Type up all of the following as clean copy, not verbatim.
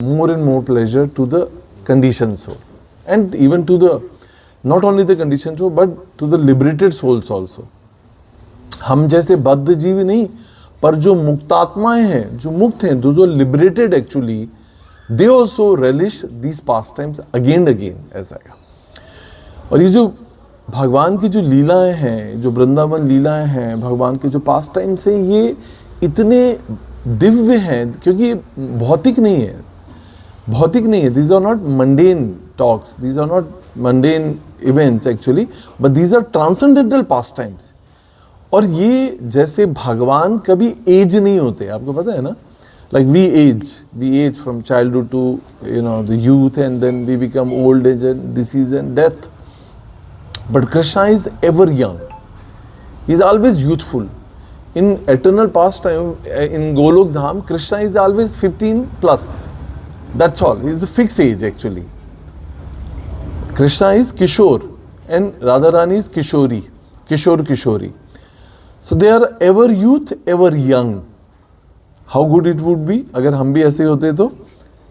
more and more pleasure to the conditioned soul, and even to the not only the conditioned soul but to the liberated souls also. हम जैसे बद्ध जीव नहीं, पर जो मुक्तात्माएं हैं, जो मुक्त हैं, जो liberated actually, they also relish these pastimes again and again. ऐसा है. और ये जो भगवान की जो लीलाएं हैं, जो वृंदावन लीलाएं हैं, भगवान के जो पास्ट टाइम्स हैं, ये इतने दिव्य हैं क्योंकि भौतिक नहीं है, भौतिक नहीं है. These are not mundane talks, these are not mundane events actually, but these are transcendental pastimes. और ये जैसे भगवान कभी एज नहीं होते, आपको पता है ना, like we age from childhood to the youth, and then we become old age and disease and death. But Krishna is ever young. He is always youthful. In eternal pastime, in Golok Dham, Krishna is always 15 plus. That's all. He is a fixed age actually. Krishna is Kishore and Radharani is Kishori. Kishori. So they are ever youth, ever young. How good it would be अगर हम भी ऐसे होते तो.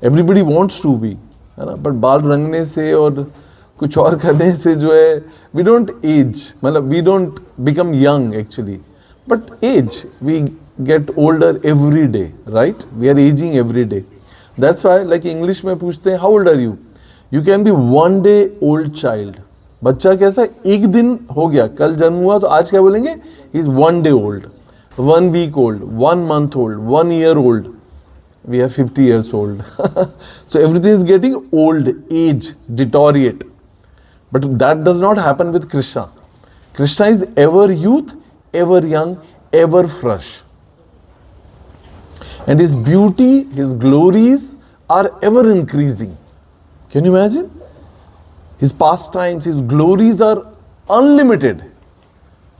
Everybody wants to be, है ना, but बाल रंगने से और कुछ और करने से जो है we don't age, मतलब we don't become young actually, but age, we get older every day, right? We are aging every day. That's why like English में पूछते हैं how old are you? You can be one day old child. बच्चा कैसा, एक दिन हो गया, कल जन्म हुआ तो आज क्या बोलेंगे, he is one day old, 1 week old, 1 month old, 1 year old. We are 50 years old. So everything is getting old, age, deteriorate. But that does not happen with Krishna. Krishna is ever youth, ever young, ever fresh. And his beauty, his glories are ever increasing. Can you imagine? His pastimes, his glories are unlimited.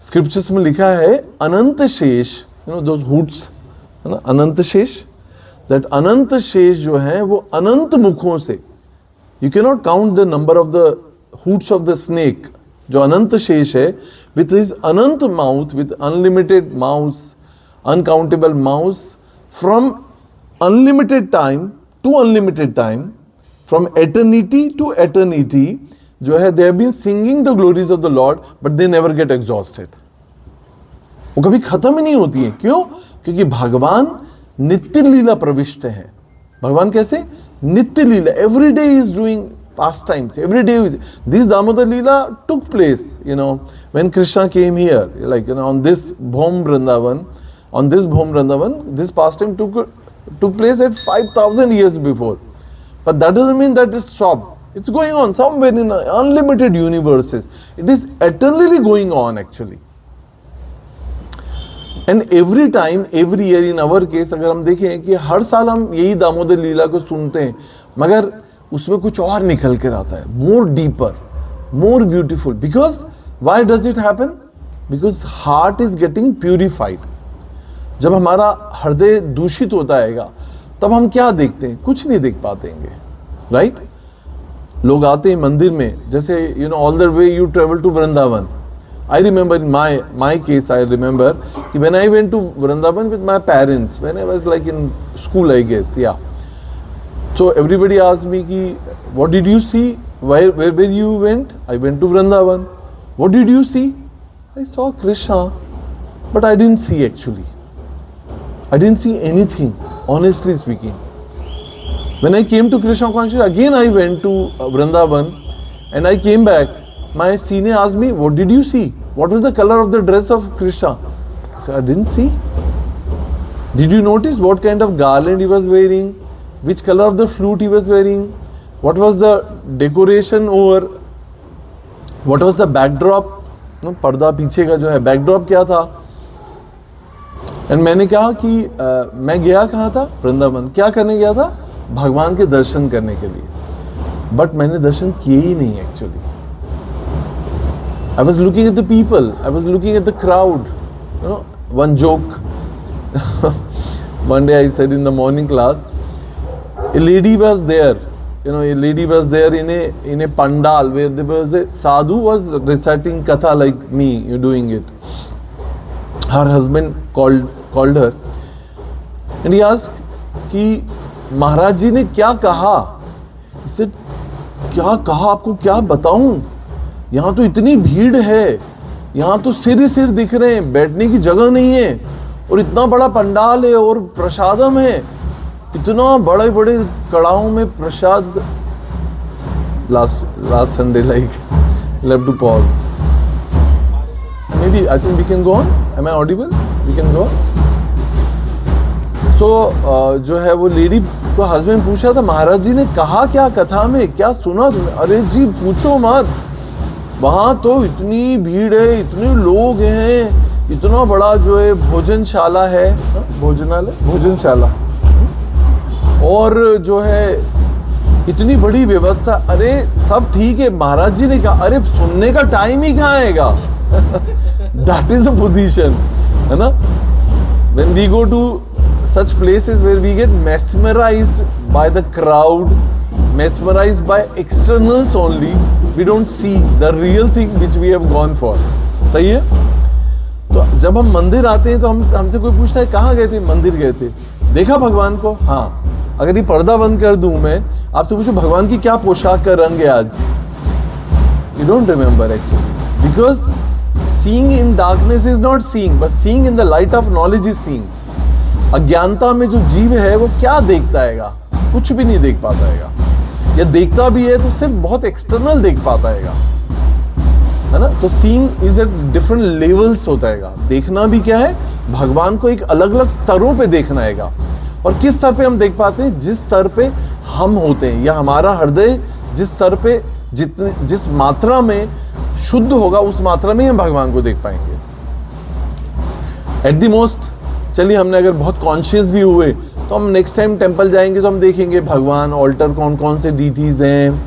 Scriptures में लिखा है अनंत शेष, those hoots, है ना, अनंत शेष. That अनंत शेष जो है वो अनंत मुखों से, you cannot count the number of the hoots of the snake. जो अनंत शेष है, with his Anant mouth, with unlimited mouths, uncountable mouths, from unlimited time to unlimited time, from eternity to eternity, जो है they have been singing the glories of the Lord, but they never get exhausted. वो कभी खत्म ही नहीं होती है. क्यों? क्योंकि भगवान नित्य लीला प्रविष्ट है. भगवान कैसे? नित्य लीला. Every day he is doing pastimes. Every day this Damodar Leela took place, when Krishna came here, like on this Bhom Vrindavan, this pastime took place at 5,000 years before. But that doesn't mean that it stopped. It's going on somewhere in unlimited universes. It is eternally going on actually. And every time, every year in our case, अगर हम देखें कि हर साल हम यही दामोदर लीला को सुनते हैं, मगर उसमें कुछ और निकल कर आता है, more deeper, more beautiful. Because why does it happen? Because heart is getting purified. जब हमारा हृदय दूषित होता है तब हम क्या देखते हैं? कुछ नहीं देख पाते हैं, right? लोग आते हैं मंदिर में, जैसे all the way you travel to Vrindavan. I remember in my case, I remember when I went to Vrindavan with my parents, when I was like in school, I guess, yeah. So everybody asked me, what did you see? Where you went? I went to Vrindavan. What did you see? I saw Krishna, but I didn't see actually. I didn't see anything, honestly speaking. When I came to Krishna consciousness, again I went to Vrindavan and I came back. My senior asked me, what did you see? What was the color of the dress of Krishna? I said, I didn't see. Did you notice what kind of garland he was wearing? Which color of the flute he was wearing? What was the decoration over? What was the backdrop? पर्दा पीछे का जो है backdrop क्या था? And मैंने कहा कि मैं गया कहाँ था? वृंदावन. क्या करने गया था? भगवान के दर्शन करने के लिए. But मैंने दर्शन किए ही नहीं actually. I was looking at the people. I was looking at the crowd. One joke. One day I said in the morning class, a lady was there. A lady was there in a pandal where there was a sadhu was reciting katha like me. You're doing it. Her husband called her, and he asked, "Ki महाराज जी ने क्या कहा, इसे क्या कहा, आपको क्या बताऊं, यहां तो इतनी भीड़ है, यहां तो सिर ही सिर दिख रहे हैं, बैठने की जगह नहीं है, और इतना बड़ा पंडाल है और प्रसादम है, इतना बड़े बड़े कड़ाओं में प्रसाद. Last Sunday like love to pause. Maybe I think we can go on. Am I audible? We can go on. So जो है वो लेडी को हस्बैंड पूछा था, महाराज जी ने कहा क्या कथा में, क्या सुना तुमने? अरे जी पूछो मत, वहां तो इतनी भीड़ है, इतने लोग हैं, इतना बड़ा जो है भोजनशाला है, भोजनशाला, और जो है इतनी बड़ी व्यवस्था. अरे सब ठीक है, महाराज जी ने कहा. अरे सुनने का टाइम ही कहाँ आएगा. That is a position, है ना? When we go to such places where we get mesmerized by the crowd, mesmerized by externals only, we don't see the real thing which we have gone for. सही है? तो जब हम मंदिर आते हैं तो हमसे कोई पूछता है कहाँ गए थे, मंदिर गए थे, देखा भगवान को. हाँ, अगर ये पर्दा बंद कर दूं मैं, आपसे पूछूं भगवान की क्या पोशाक का रंग है आज, you don't remember actually, because seeing in darkness is not seeing, but seeing in the light of knowledge is seeing. अज्ञानता में जो जीव है वो क्या देखता हैगा, कुछ भी नहीं देख पाता हैगा, या देखता भी है तो सिर्फ बहुत एक्सटर्नल देख पाता हैगा, है ना? तो seeing is at different levels होता हैगा. देखना भी क्या है, भगवान को एक अलग अलग स्तरों पे देखना हैगा. और किस स्तर पे हम देख पाते हैं, जिस स्तर पे हम होते हैं, या हमारा हृदय जिस स्तर पे जिस मात्रा में शुद्ध होगा, उस मात्रा में हम भगवान को देख पाएंगे. एट द मोस्ट, चलिए हमने अगर बहुत कॉन्शियस भी हुए तो हम नेक्स्ट टाइम टेंपल जाएंगे तो हम देखेंगे भगवान, ऑल्टर कौन कौन से डीटीज हैं,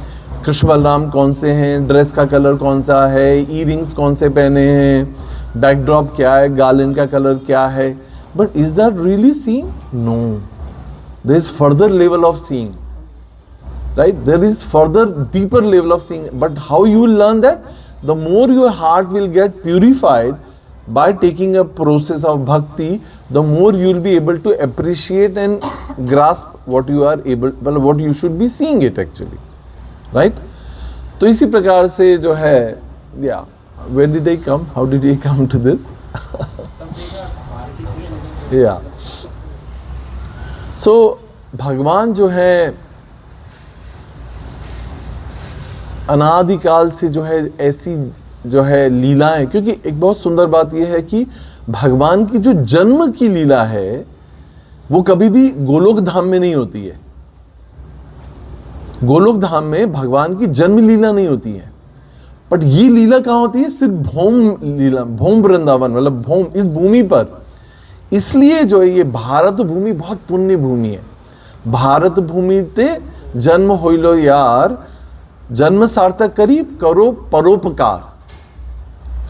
कृष्ण बलराम कौन से हैं, ड्रेस का कलर कौन सा है, ईयरिंग्स कौन से पहने हैं, बैकड्रॉप क्या है, गार्लेंड का कलर क्या है. But is that really seeing? No, there is further level of seeing, right? There is further deeper level of seeing, but how you will learn that? The more your heart will get purified by taking a process of bhakti, the more you will be able to appreciate and grasp what you are able, well, what you should be seeing it actually, right? तो इसी प्रकार से जो है, yeah, where did I come? How did I come to this? Yeah. So भगवान जो है अनादिकाल से जो है ऐसी जो है लीलाएं, क्योंकि एक बहुत सुंदर बात यह है कि भगवान की जो जन्म की लीला है वो कभी भी गोलोक धाम में नहीं होती है. गोलोक धाम में भगवान की जन्म लीला नहीं होती है, बट ये लीला कहाँ होती है? सिर्फ भौम लीला, भौम वृंदावन, मतलब भौम इस भूमि पर. इसलिए जो है ये भारत भूमि बहुत पुण्य भूमि है. भारत भूमि ते जन्म होइलो यार, जन्म सार्थक करी करो परोपकार.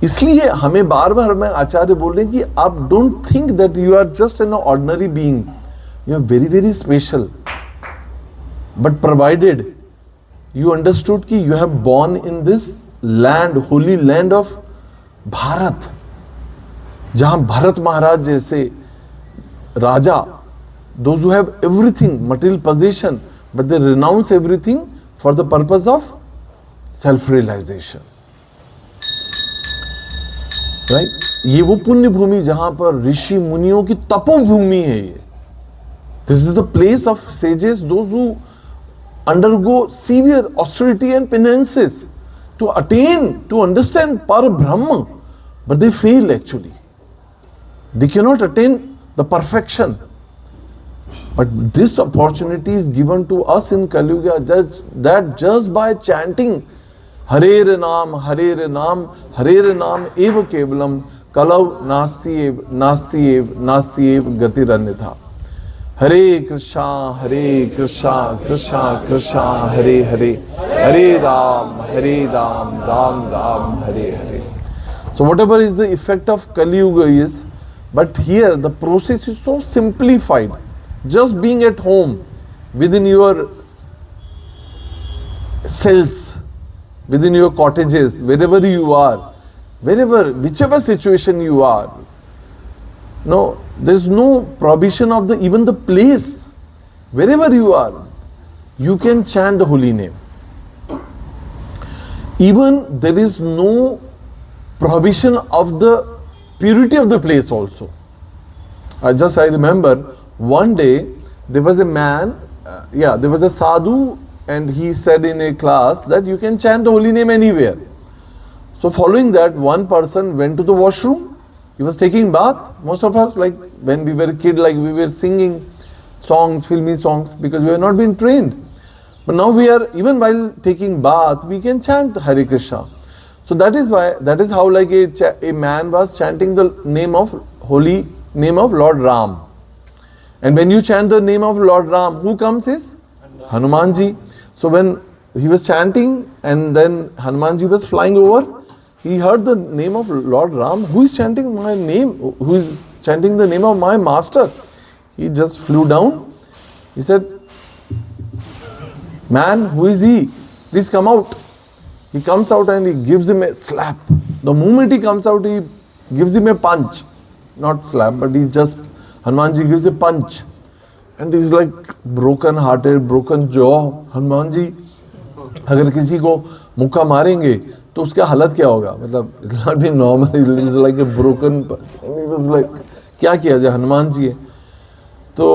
इसलिए हमें बार बार हमें आचार्य बोल रहे हैं कि आप don't think that you are just an ordinary being, you are very very special. But provided you understood कि you have born in this land, holy land of Bharat, जहां भरत महाराज जैसे राजा, those who have everything, material possession, but they renounce everything for the purpose of self-realization. Right? ये वो पुण्य भूमि जहां पर ऋषि मुनियों की तपोभूमि है ये. This is the place of sages, those who undergo severe austerity and penances to attain, to understand Parabrahma, but they fail actually. They cannot attain the perfection. But this opportunity is given to us in Kali Yuga, that just by chanting Hare Nam, Hare Nam, Hare Nam eva kevalam kalau nasti ev gati ranyatha. Hare Krishna, Krishna Krishna, Hare Hare, Hare Ram, Ram Ram, Hare Hare. So whatever is the effect of Kali Yuga is, but here the process is so simplified. Just being at home within your cells, within your cottages, wherever you are, whichever situation you are, no, there is no prohibition of even the place. wherever you are, you can chant the holy name. Even there is no prohibition of the purity of the place also. I remember one day there was a man, there was a sadhu, and he said in a class that you can chant the holy name anywhere. So following that, one person went to the washroom. He was taking bath. Most of us, like when we were a kid, like we were singing songs, filmy songs, because we have not been trained. But now we are, even while taking bath, we can chant Hare Krishna. So that is how like a man was chanting the holy name of Lord Ram. And when you chant the name of Lord Ram, who comes is Hanumanji. So when he was chanting and then Hanumanji was flying over, he heard the name of Lord Ram. Who is chanting my name? Who is chanting the name of my master? He just flew down. He said, man, who is he? Please come out. He comes out and he gives him a slap. The moment he comes out, he gives him a punch. Not slap, but Hanumanji gives a punch. And he's like broken hearted, broken jaw. Hanumanji, अगर किसी को मुक्का मारेंगे तो उसका हालत क्या होगा? मतलब it will not be normal. It is like a broken punch. And he was like, क्या किया जाए? हनुमान जी है. तो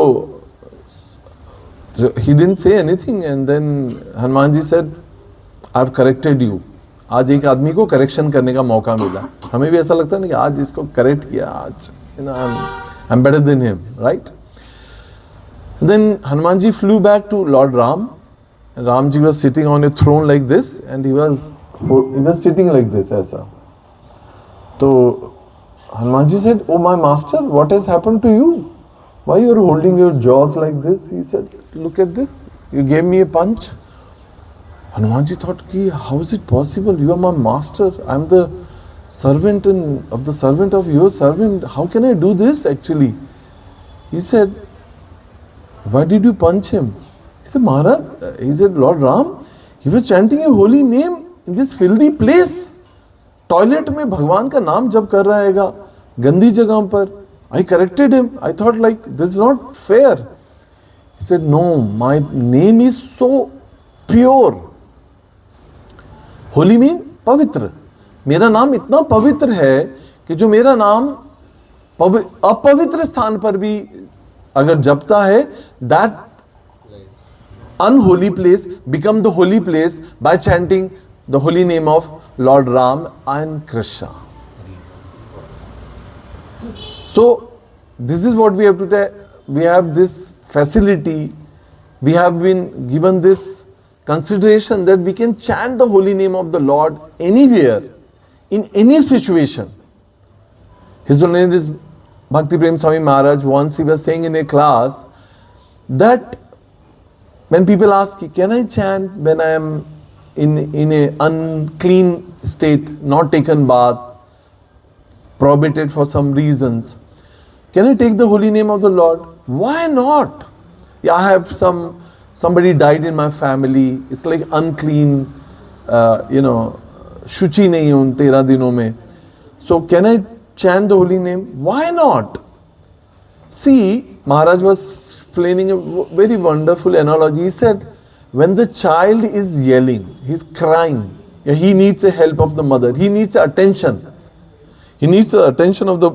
he didn't say anything, and then Hanumanji said, I've corrected you. आज एक आदमी को करेक्शन करने का मौका मिला. हमें भी ऐसा लगता है ना कि आज इसको करेक्ट किया, आज I'm better than him, right? Then Hanumanji flew back to Lord Ram. Ramji was sitting on a throne like this, and he was sitting like this, ऐसा. So Hanumanji said, oh my master, what has happened to you? Why you are holding your jaws like this? He said, look at this. You gave me a punch. Hanumanji thought, how is it possible? You are my master. I am the servant of the servant of your servant. How can I do this actually? He said, why did you punch him? He said, Maharaj, he said, Lord Ram, he was chanting a holy name in this filthy place. Toilet में भगवान का नाम जप कर रहा हैगा, गंदी जगह पर. I corrected him. I thought like, this is not fair. He said, no, my name is so pure. Holy mean पवित्र. मेरा नाम इतना पवित्र है कि जो मेरा नाम अपवित्र स्थान पर भी अगर जपता है, that unholy place become the holy place by chanting the holy name of Lord Ram and Krishna. So this is what we have to tell. We have this facility, we have been given this consideration that we can chant the holy name of the Lord anywhere, in any situation. His name is Bhakti Prem Swami Maharaj. Once he was saying in a class that when people ask, can I chant when I am in a unclean state, not taken bath, prohibited for some reasons, can I take the holy name of the Lord? Why not? Yeah, I have somebody died in my family. It's like unclean, shuchi nahi hun 13 dinon mein. So can I chant the holy name? Why not? See, Maharaj was explaining a very wonderful analogy. He said, when the child is yelling, he's crying, he needs the help of the mother. He needs attention. He needs the attention of the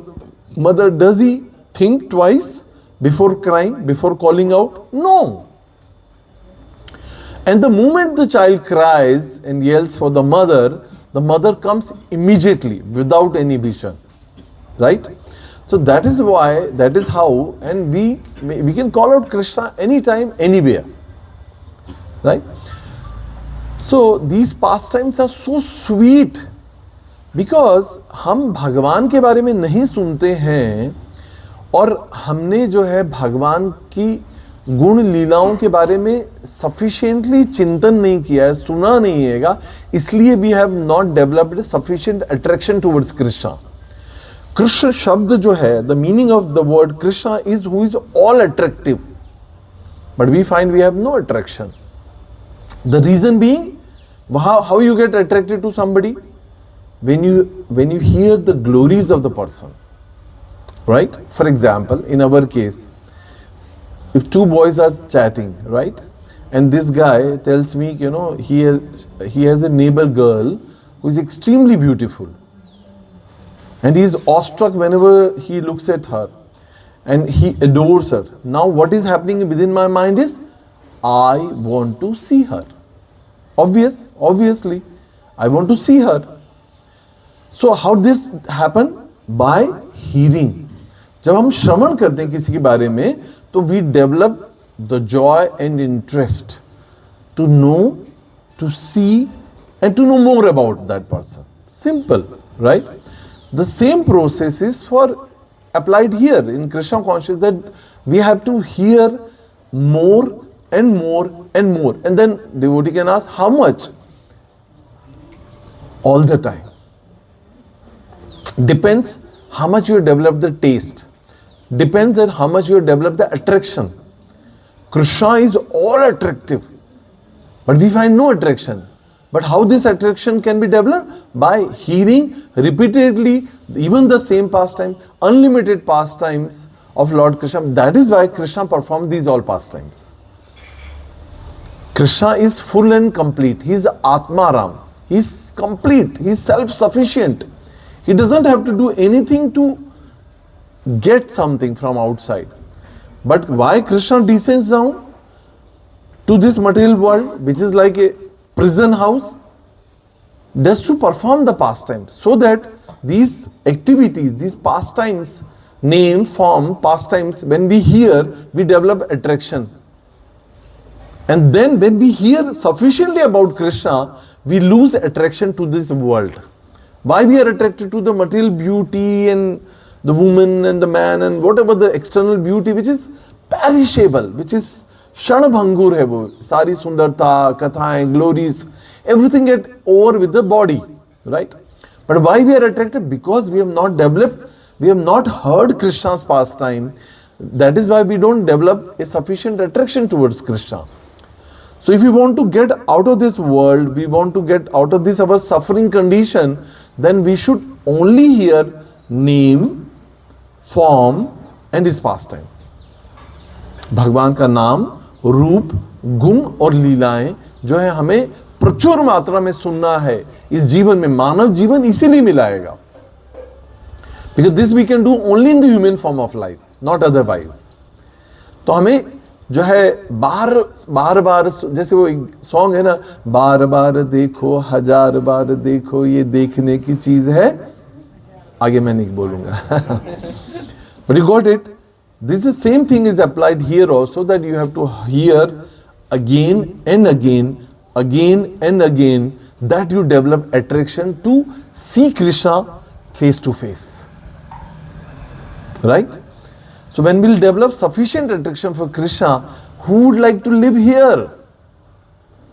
mother. Does he think twice before crying, before calling out? No. And the moment the child cries and yells for the mother comes immediately without inhibition. Right? So that is why, that is how, and we can call out Krishna anytime, anywhere. Right? So these pastimes are so sweet because हम भगवान के बारे में नहीं सुनते हैं और हमने जो है भगवान की गुण लीलाओं के बारे में sufficiently चिंतन नहीं किया है, सुना नहीं हैगा, इसलिए we have not developed a sufficient attraction towards Krishna. Krishna शब्द जो है, the meaning of the word Krishna is who is all attractive, but we find we have no attraction. The reason being, how you get attracted to somebody? When you hear the glories of the person, right? For example, in our case, if two boys are chatting, right? And this guy tells me, he has a neighbor girl who is extremely beautiful. And he is awestruck whenever he looks at her. And he adores her. Now what is happening within my mind is, I want to see her. Obviously, I want to see her. So how this happen? By hearing. जब हम श्रवण करते हैं किसी के बारे में, तो we develop the joy and interest to know, to see, and to know more about that person. Simple, right? The same process is for applied here in Krishna consciousness, that we have to hear more and more and more. And then devotee can ask, how much? All the time. Depends how much you develop the taste. Depends on how much you develop the attraction. Krishna is all attractive, but we find no attraction. But how this attraction can be developed? By hearing repeatedly even the same pastime, unlimited pastimes of Lord Krishna. That is why Krishna performed these all pastimes. Krishna is full and complete. He is Atmaram. He is complete. He is self-sufficient. He doesn't have to do anything to get something from outside. But why Krishna descends down to this material world, which is like a prison house? Just to perform the pastimes, so that these activities, these pastimes, name, form, pastimes, when we hear, we develop attraction. And then when we hear sufficiently about Krishna, we lose attraction to this world. Why we are attracted to the material beauty and the woman and the man and whatever the external beauty, which is perishable, which is Shanabhangur hai wo, sari sundarta, kathaएं, glories, everything get over with the body, right? But why we are attracted? Because we have not developed, we have not heard Krishna's pastime. That is why we don't develop a sufficient attraction towards Krishna. So if we want to get out of this world, we want to get out of this our suffering condition, then we should only hear name, form and his pastime. भगवान का नाम, रूप, गुण और लीलाएं जो है हमें प्रचुर मात्रा में सुनना है इस जीवन में. मानव जीवन इसीलिए मिलाएगा. Because this we can do only in the human form of life, not otherwise. तो हमें जो है बार बार जैसे वो एक सॉन्ग है ना, बार बार देखो हजार बार देखो ये देखने की चीज है, आगे मैं नहीं बोलूंगा. But you got it. This is the same thing is applied here also, that you have to hear again and again, again and again, that you develop attraction to see Krishna face to face. Right? So when we'll develop sufficient attraction for Krishna, who would like to live here?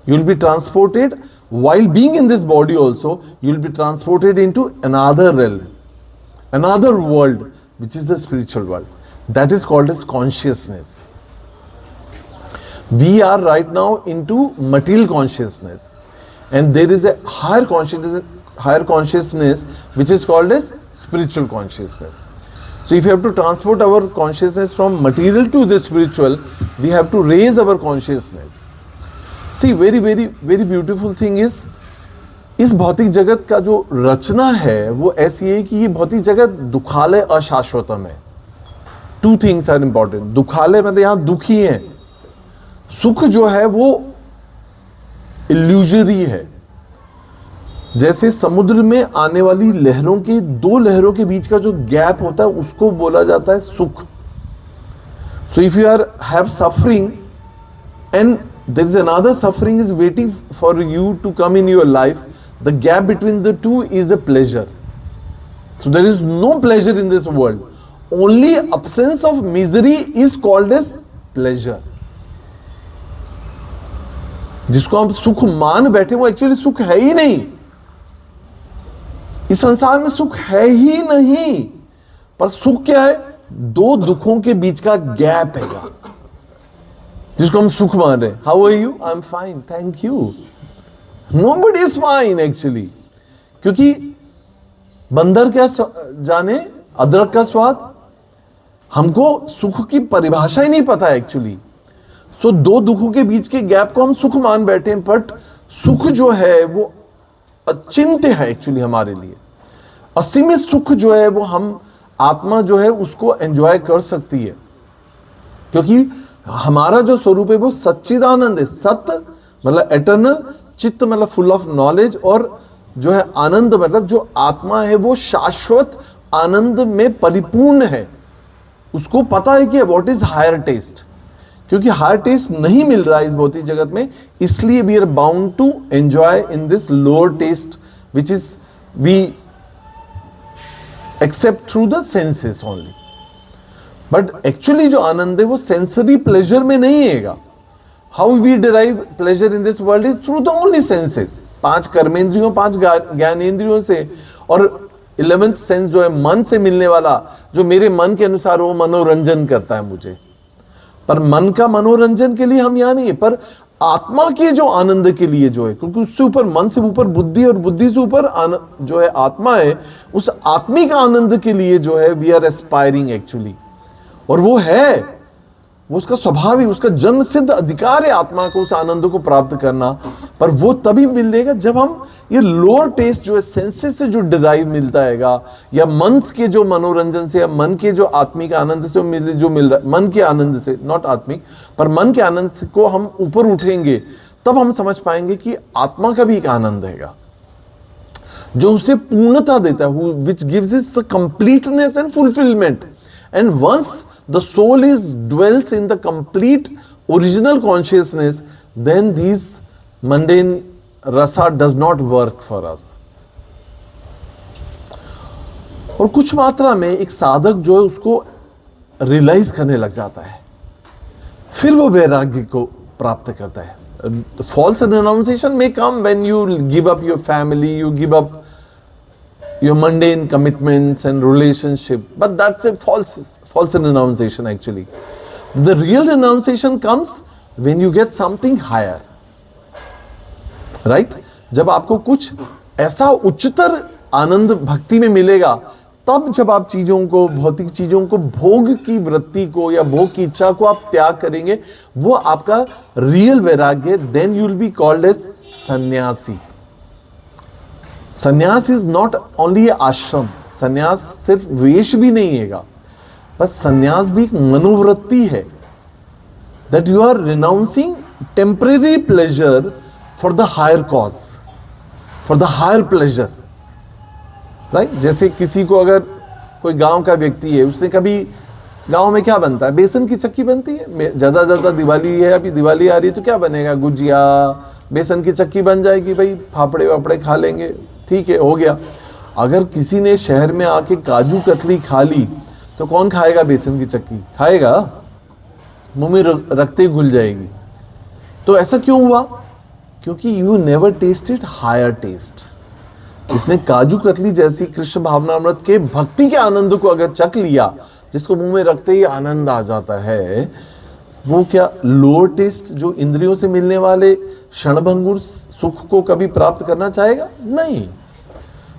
You will be transported, while being in this body also, you will be transported into another realm, another world, which is the spiritual world. That is called as consciousness. We are right now into material consciousness, and there is a higher consciousness which is called as spiritual consciousness. So if you have to transport our consciousness from material to the spiritual, we have to raise our consciousness. See, very beautiful thing is, इस भौतिक जगत का जो रचना है वो ऐसी है कि ये भौतिक जगत दुखालय अशाश्वतम है. Two things are important. दुखालय मतलब यहां दुखी है. सुख जो है वो इल्यूजरी है. जैसे समुद्र में आने वाली लहरों के, दो लहरों के बीच का जो गैप होता है उसको बोला जाता है सुख. So if you are have suffering and there is another suffering is waiting for you to come in your life, the gap between the two is a pleasure. So there is no pleasure in this world. Only absence of misery is called as pleasure. जिसको हम सुख मान बैठे वो actually सुख है ही नहीं. इस संसार में सुख है ही नहीं. पर सुख क्या है? दो दुखों के बीच का गैप है जिसको हम सुख मान रहे हैं. How are you? I am fine, thank you. Nobody is fine actually. क्योंकि बंदर क्या जाने अदरक का स्वाद, हमको सुख की परिभाषा ही नहीं पता है एक्चुअली। सो दो दुखों के बीच के गैप को हम सुख मान बैठे हैं, बट सुख जो है वो अचिंत्य है एक्चुअली हमारे लिए। असीमित सुख जो है वो हम आत्मा जो है उसको एंजॉय कर सकती है, क्योंकि हमारा जो स्वरूप है वो सच्चिदानंद है। सत्य मतलब एटर्नल, चित्त मतलब फुल ऑफ नॉलेज, और जो है आनंद मतलब जो आत्मा है वो शाश्वत आनंद में परिपूर्ण है। उसको पता है कि व्हाट इज हायर टेस्ट, क्योंकि हायर टेस्ट नहीं मिल रहा है इस भौतिक जगत में, इसलिए we are bound to enjoy in this lower taste which is we accept through the senses only. But actually जो आनंद है वो सेंसरी प्लेजर में नहीं हैगा। How we derive pleasure in this world is through the only senses, 5 कर्मेंद्रियों, 5 ज्ञानेंद्रियों से, और 11th सेंस जो है मन से मिलने वाला, जो मेरे मन के अनुसार वो मनोरंजन करता है मुझे। पर मन का मनोरंजन के लिए हम यहां नहीं है, पर आत्मा के जो आनंद के लिए जो है, क्योंकि उससे ऊपर, मन से ऊपर बुद्धि, और बुद्धि से ऊपर जो है आत्मा है, उस आत्मिक आनंद के लिए जो है वी आर एस्पायरिंग एक्चुअली। और वो है, वो उसका स्वभाव ही, उसका जन्म सिद्ध अधिकार है आत्मा को उस आनंद को प्राप्त करना। पर वो तभी मिलेगा जब हम ये लोअर टेस्ट जो है सेंसेस से जो डिराइव मिलता हैगा, या मन के जो मनोरंजन से, या मन के जो आत्मिक आनंद से जो मिल रहा है, मन के आनंद से, नॉट आत्मिक पर मन के आनंद से को हम ऊपर उठेंगे, तब हम समझ पाएंगे कि आत्मा का भी एक आनंद हैगा जो उसे पूर्णता देता है, which gives it the completeness and fulfilment. And once the soul is dwells in the complete original consciousness, then these mundane rasa does not work for us. और कुछ मात्रा में एक साधक जो है उसको रियलाइज करने लग जाता है, फिर वो वैराग्य को प्राप्त करता है। False renunciation may come when you give up your family, you give up your mundane commitments and relationship, but that's a false renunciation actually. The real renunciation comes when you get something higher, right? जब आपको कुछ ऐसा उच्चतर आनंद भक्ति में मिलेगा, तब जब आप चीजों को, भौतिक चीजों को, भोग की वृत्ति को या भोग की इच्छा को आप त्याग करेंगे, वो आपका रियल वैराग्य। then you will be called as सन्यासी। संन्यास इज नॉट ओनली आश्रम, संन्यास सिर्फ वेश भी नहीं हैगा, बस संन्यास भी एक मनोवृत्ति है। That you are renouncing temporary pleasure for the higher cause, for the higher pleasure, right? जैसे किसी को, अगर कोई गांव का व्यक्ति है, उसने कभी, गांव में क्या बनता है, बेसन की चक्की बनती है, ज्यादा दिवाली है, अभी दिवाली आ रही है तो क्या बनेगा, गुजिया, बेसन की चक्की बन जाएगी, भाई फाफड़े वापड़े खा लेंगे, ठीक है, हो गया। अगर किसी ने शहर में आके काजू कतली खा ली तो कौन खाएगा बेसन की चक्की? खाएगा, मुंह में रखते ही घुल जाएगी। तो ऐसा क्यों हुआ? क्योंकि you never tasted higher taste. जिसने काजू कतली जैसी कृष्ण भावनामृत के भक्ति के आनंद को अगर चख लिया, जिसको मुंह में रखते ही आनंद आ जाता है, वो क्या लोअर टेस्ट जो इंद्रियों से मिलने वाले क्षणभंगुर सुख को कभी प्राप्त करना चाहेगा? नहीं।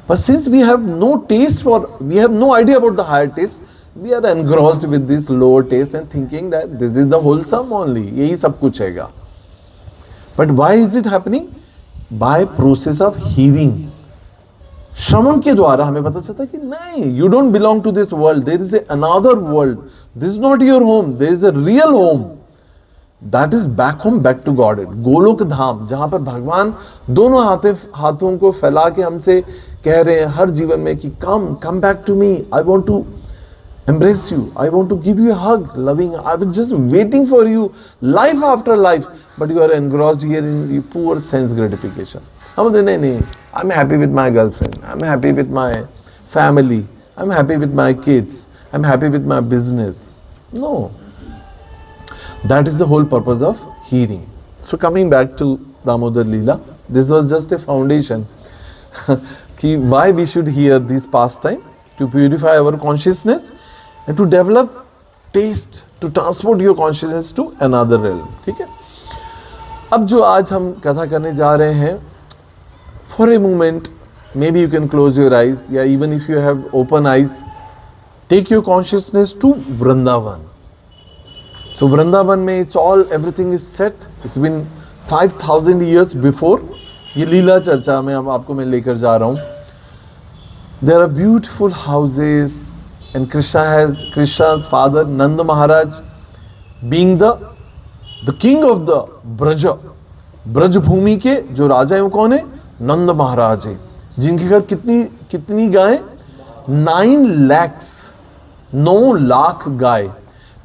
But since we have no taste for, we have no idea about the higher taste, we are engrossed with this lower taste and thinking that this is the wholesome only, यही सब कुछ हैगा। But why is it happening? By process of hearing. श्रवण के द्वारा हमें पता चलता है कि नहीं, you don't belong to this world, there is another world, this is not your home, there is a real home. That is back home, back to God, Golok धाम, जहां पर भगवान दोनों हाथों को फैला के हमसे कह रहे हैं हर जीवन में कि come back to me, I want to embrace you, I want to give you a hug, loving, I was just waiting for you, life after life, but you are engrossed here in poor sense gratification. हम बोलते नहीं, I'm happy with my girlfriend, I'm happy with my family, I'm happy with my kids, I'm happy with my business. No. That is the whole purpose of hearing. So coming back to Damodar Leela, this was just a foundation कि why we should hear this pastime, to purify our consciousness and to develop taste, to transport your consciousness to another realm. ठीक है? अब जो आज हम कथा करने जा रहे हैं, for a moment maybe you can close your eyes, या even if you have open eyes, take your consciousness to Vrindavan. तो वृंदावन में it's all everything is set, it's been 5000 years before. ये लीला चर्चा में अब आपको मैं लेकर जा रहा हूँ। There are beautiful houses and Krishna's father Nand Maharaj being the king of the Braj, Braj Bhumi के जो राजा है वो कौन है? नंद महाराज है, जिनके घर कितनी गाय? 9 lakhs, 9 लाख गाय।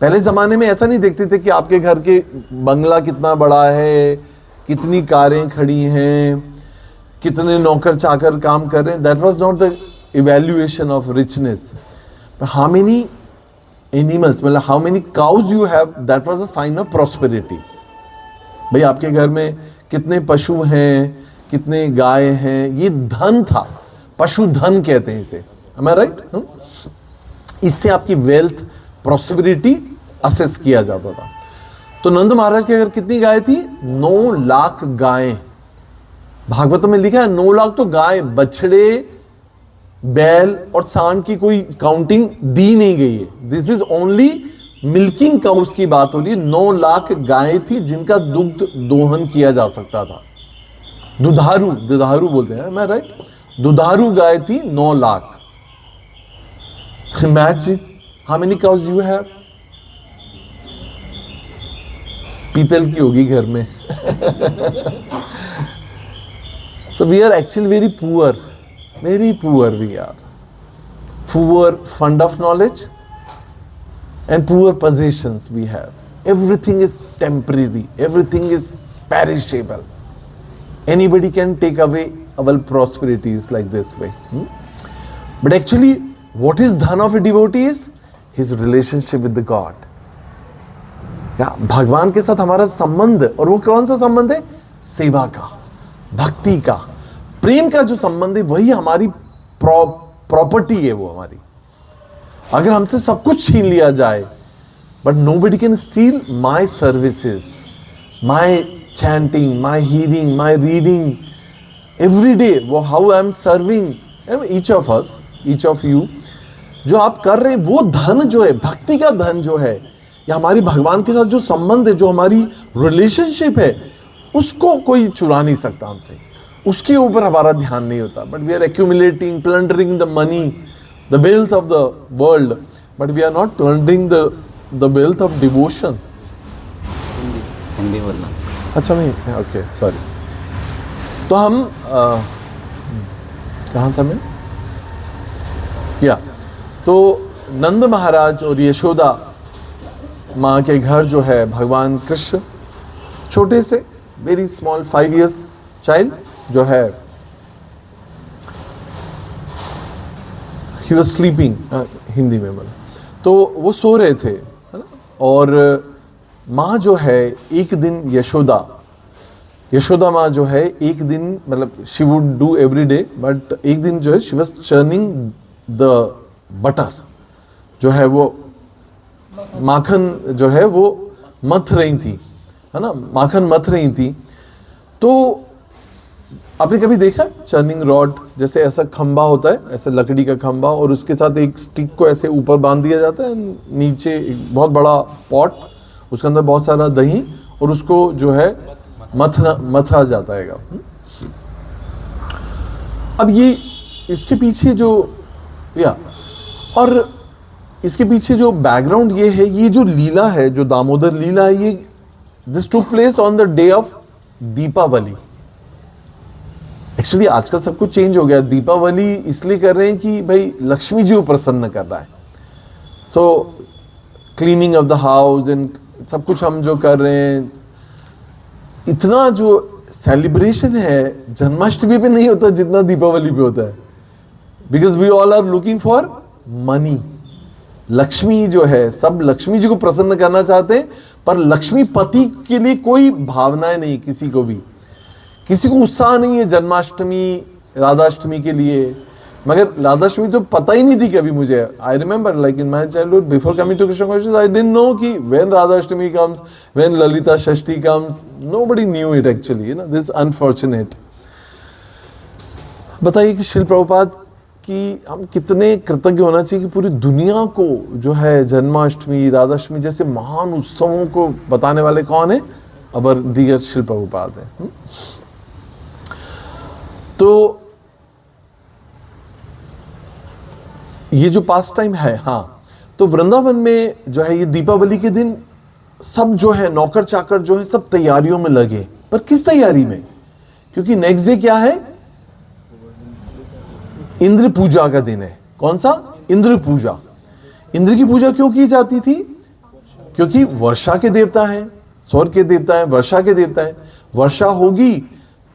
पहले जमाने में ऐसा नहीं देखते थे कि आपके घर के बंगला कितना बड़ा है, कितनी कारें खड़ी हैं, कितने नौकर चाकर काम कर रहे हैं। That was not the evaluation of richness, but how many animals, मतलब how many cows you have, that was a sign of prosperity. भाई आपके घर में कितने पशु हैं, कितने गाय हैं, ये धन था, पशुधन कहते हैं इसे। Am I right? इससे आपकी वेल्थ, प्रॉस्पेरिटी असेस किया जाता था। तो नंद महाराज के घर कितनी गाय थी? 9 लाख गायें। भागवत में लिखा है 9 लाख तो गाय, बछड़े, बैल और सांड की कोई काउंटिंग दी नहीं गई है। This is only milking cows की बात हो रही है। 9 लाख गायें थी जिनका दुग्ध दोहन किया जा सकता था। दुधारू बोलते हैं, मैं राइट? दुधारू गाय थी 9 lakh. Imagine how many cows you have? पीतल की होगी घर में। So we are actually very poor we are. Poor fund of knowledge and poor possessions we have. Everything is temporary, everything is perishable. Anybody can take away our prosperities like this way. But actually, what is dhan of a devotee is his relationship with the God. भगवान के साथ हमारा संबंध, और वो कौन सा संबंध है? सेवा का, भक्ति का, प्रेम का जो संबंध है, वही हमारी प्रॉपर्टी है। वो हमारी, अगर हमसे सब कुछ छीन लिया जाए, but nobody can steal my services, my chanting, my hearing, my reading every day, वो how I am serving each of us, each of you, जो आप कर रहे हैं, वो धन जो है, भक्ति का धन जो है, या हमारी भगवान के साथ जो संबंध है, जो हमारी रिलेशनशिप है, उसको कोई चुरा नहीं सकता हमसे, उसके ऊपर हमारा ध्यान नहीं होता। But we are accumulating, plundering the money, the wealth of the world, but we are not plundering the wealth of devotion. Hindi बोलना अच्छा नहीं, ओके सॉरी। तो हम कहाँ था मैं? क्या, तो नंद महाराज और यशोदा माँ के घर जो है, भगवान कृष्ण छोटे से, वेरी स्मॉल 5 years चाइल्ड जो है, ही वॉज स्लीपिंग, हिंदी में बोला, तो वो सो रहे थे, है ना। और माँ जो है, एक दिन यशोदा माँ जो है, एक दिन, मतलब she would do every day, but एक दिन जो है, she was churning the butter, जो है वो माखन जो है वो मथ रही थी, है ना, माखन मथ रही थी। तो आपने कभी देखा चर्निंग रॉड, जैसे ऐसा खंबा होता है, ऐसे लकड़ी का खंबा, और उसके साथ एक स्टिक को ऐसे ऊपर बांध दिया जाता है, नीचे एक बहुत बड़ा पॉट, उसके अंदर बहुत सारा दही, और उसको जो है मथा जाता है। अब ये इसके पीछे जो और इसके पीछे जो बैकग्राउंड ये है, ये जो लीला है, जो दामोदर लीला है, ये this took place on the day of Deepavali. Actually आजकल सब कुछ चेंज हो गया, दीपावली इसलिए कर रहे हैं कि भाई लक्ष्मी जी को प्रसन्न कर रहा है। So cleaning of the house and सब कुछ हम जो कर रहे हैं, इतना जो सेलिब्रेशन है जन्माष्टमी पे नहीं होता जितना दीपावली पे होता है, because we all are looking for money. Lakshmi जो है, सब लक्ष्मी जी को प्रसन्न करना चाहते हैं, पर लक्ष्मीपति के लिए कोई भावनाएं नहीं, किसी को भी, किसी को उत्साह नहीं है जन्माष्टमी, राधाष्टमी के लिए। मगर राधाष्टमी तो पता ही नहीं थी कभी मुझे। I remember like in my childhood, before coming to Krishna conscious, I didn't know कि when Radhashtami comes, when Lalita Shashthi comes, nobody knew it actually, you know, this unfortunate. बताइए कि श्रील प्रभुपाद कि हम कितने कृतज्ञ होना चाहिए कि पूरी दुनिया को जो है जन्माष्टमी, राधाष्टमी जैसे महान उत्सवों को बताने वाले कौन है? अवर दीगर श्रील प्रभुपाद है। तो ये जो पास टाइम है, हाँ, तो वृंदावन में जो है ये दीपावली के दिन सब जो है नौकर चाकर जो है सब तैयारियों में लगे। पर किस तैयारी में? क्योंकि नेक्स्ट डे क्या है? इंद्र पूजा का दिन है। कौन सा? इंद्र पूजा। इंद्र की पूजा क्यों की जाती थी? क्योंकि वर्षा के देवता हैं, स्वर्ग के देवता हैं, वर्षा के देवता हैं। वर्षा होगी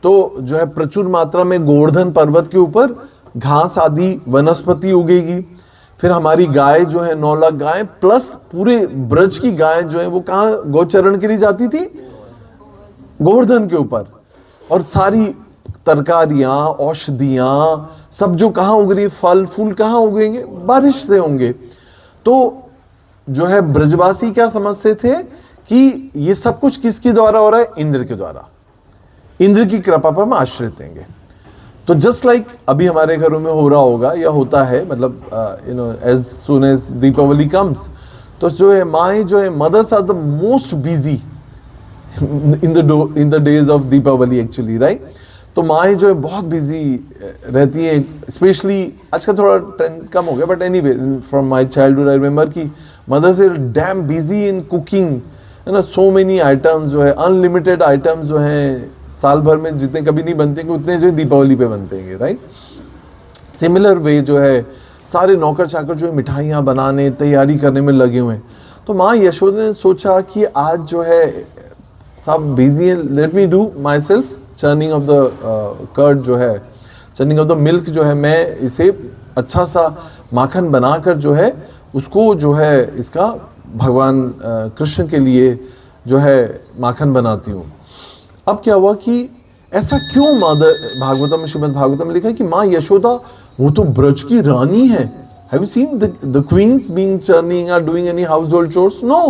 तो जो है प्रचुर मात्रा में गोवर्धन पर्वत के ऊपर घास आदि वनस्पति उगेगी। फिर हमारी गाय जो है 9 लाख गाय प्लस पूरे ब्रज की गाय जो है वो कहाँ गोचरण के लिए जाती थी? गोवर्धन के ऊपर। और सारी तरकारियां, औषधियां सब जो कहाँ उग रही है, फल फूल कहाँ उगेंगे? बारिश से होंगे। तो जो है ब्रजवासी क्या समझते थे कि ये सब कुछ किसके द्वारा हो रहा है? इंद्र के द्वारा। इंद्र की कृपा पर हम आश्रित देंगे। तो जस्ट लाइक अभी हमारे घरों में हो रहा होगा या होता है, मतलब you know as soon as Deepavali comes, तो जो है माएँ जो है mothers are the most busy in the days of Deepavali actually, right? तो माएँ जो है बहुत बिजी रहती हैं, स्पेशली आजकल थोड़ा ट्रेंड कम हो गया, but anyway from my childhood I remember कि mothers are damn busy in cooking, है ना, सो मेनी आइटम्स जो है, अनलिमिटेड आइटम्स जो हैं, साल भर में जितने कभी नहीं बनते हैं उतने जो दीपावली पे बनते हैं, राइट? सिमिलर वे जो है सारे नौकर चाकर जो है मिठाइयाँ बनाने तैयारी करने में लगे हुए हैं। तो माँ यशोदा ने सोचा कि आज जो है सब बिजी है, let me do myself churning of the curd जो है, चर्निंग ऑफ द मिल्क जो है, मैं इसे अच्छा सा माखन बनाकर जो है उसको जो है इसका भगवान कृष्ण के लिए जो है माखन बनाती हूँ। अब क्या हुआ कि ऐसा क्यों भागवतम में, श्रीमद् भागवतम में लिखा है कि माँ यशोदा वो तो ब्रज की रानी है। Have you seen the queens being churning or doing any household chores? No.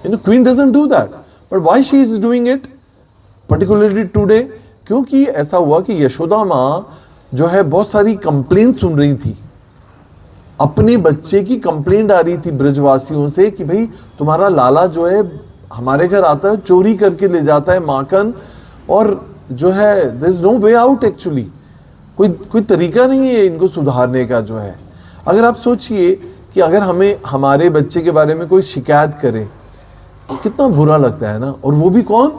You know, queen doesn't do that. But why she is doing it? Particularly today, क्योंकि ऐसा हुआ कि यशोदा माँ जो है बहुत सारी कंप्लेंट सुन रही थी। अपने बच्चे की कंप्लेंट आ रही थी ब्रजवासियों से कि भाई तुम्हारा लाला जो है हमारे घर आता है, चोरी करके ले जाता है माखन, और जो है there is no way out actually, कोई तरीका नहीं है इनको सुधारने का जो है। अगर आप सोचिए कि अगर हमें हमारे बच्चे के बारे में कोई शिकायत करे कितना बुरा लगता है ना, और वो भी कौन?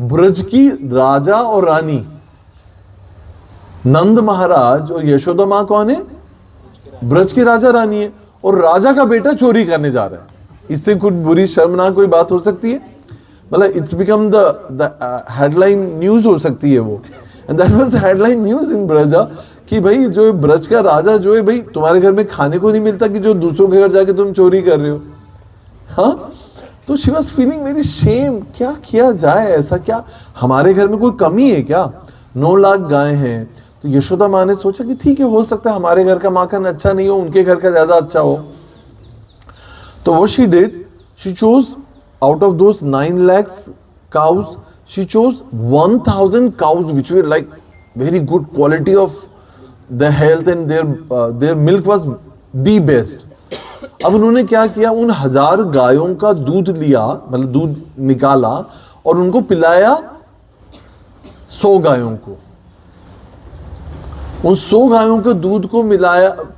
ब्रज की राजा और रानी। नंद महाराज और यशोदा माँ कौन है? ब्रज के राजा रानी है, और राजा का बेटा चोरी करने जा रहा है। इससे कुछ बुरी शर्मनाक कोई बात हो सकती है? मतलब it's become the headline news हो सकती है वो। And that was the headline news in Braja कि भाई जो ब्रज का राजा जो है, भाई तुम्हारे घर में खाने को नहीं मिलता कि जो दूसरों के घर जाके तुम चोरी कर रहे हो। हाँ, तो she was feeling very shame. क्या किया जाए? ऐसा क्या हमारे घर में कोई कमी है क्या? 9 लाख गाय हैं। तो यशोदा माँ ने सोचा कि ठीक है, हो सकता है हमारे घर का माखन अच्छा नहीं हो, उनके घर का ज्यादा अच्छा हो। तो what she did, she chose out of those 9 lakhs cows, she chose 1000 cows which were like very good quality of the health and their milk was the best. अब उन्होंने क्या किया? उन 1000 गायों का दूध लिया, मतलब दूध निकाला और उनको पिलाया 100 गायों को। उन 100 गायों के दूध को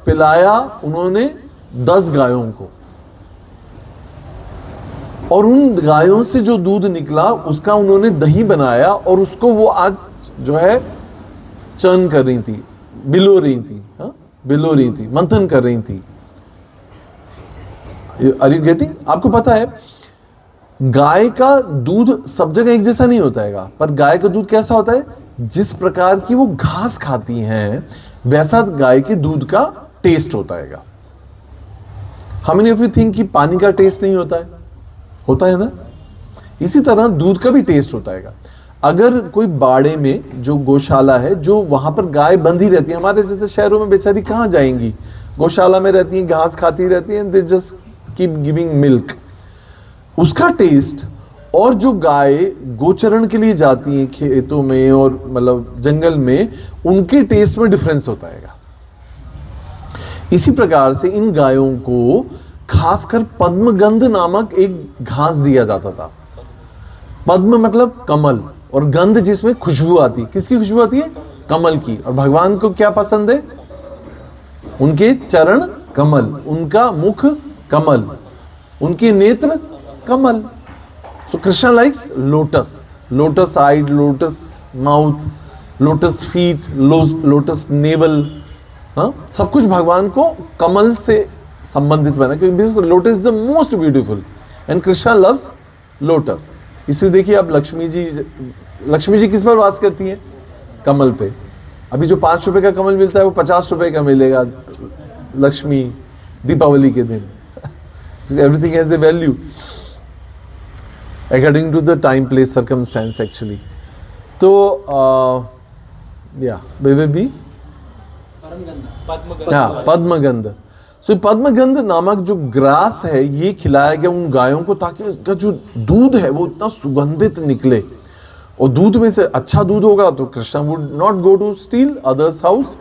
पिलाया उन्होंने 10 गायों को, और उन गायों से जो दूध निकला उसका उन्होंने दही बनाया, और उसको वो आज जो है चर्न कर रही थी, बिलो रही थी, मंथन कर रही थी। Are you getting? आपको पता है गाय का दूध सब जगह एक जैसा नहीं होता है, पर गाय का दूध कैसा होता है? जिस प्रकार की वो घास खाती हैं वैसा गाय के दूध का टेस्ट होता है। How many of you think कि पानी का टेस्ट नहीं होता है? होता है ना? इसी तरह दूध का भी टेस्ट होता है। अगर कोई बाड़े में जो गौशाला है, जो वहां पर गाय बंधी रहती है, हमारे जैसे शहरों में बेचारी कहाँ जाएंगी, गौशाला में रहती हैं, घास खाती रहती हैं, they just keep giving milk. उसका टेस्ट और जो गाय गोचरण के लिए जाती हैं खेतों में और मतलब जंगल में, उनके टेस्ट में डिफरेंस होता है। इसी प्रकार से इन गायों को खासकर पद्मगंध नामक एक घास दिया जाता था। पद्म मतलब कमल, और गंध जिसमें खुशबू आती। किसकी खुशबू आती है? कमल की। और भगवान को क्या पसंद है? उनके चरण कमल, उनका मुख कमल, उनके नेत्र कमल। So Krishna likes lotus, lotus eyed, lotus mouth, lotus feet, lotus navel. हाँ, सब कुछ भगवान को कमल से संबंधित बना, क्योंकि lotus is the most beautiful and Krishna loves lotus. इसलिए देखिए आप लक्ष्मी जी किस पर वास करती हैं? कमल पे। अभी जो 5 रुपए का कमल मिलता है वो 50 रुपए का मिलेगा लक्ष्मी दीपावली के दिन। Everything has a value according to the time, place, circumstance actually. तो या बेबी हाँ, पद्मगंध। सो पद्मगंध नामक जो ग्रास है ये खिलाया गया उन गायों को ताकि इसका जो दूध है वो इतना सुगंधित निकले, और दूध में से अच्छा दूध होगा तो Krishna would not go to steal others house.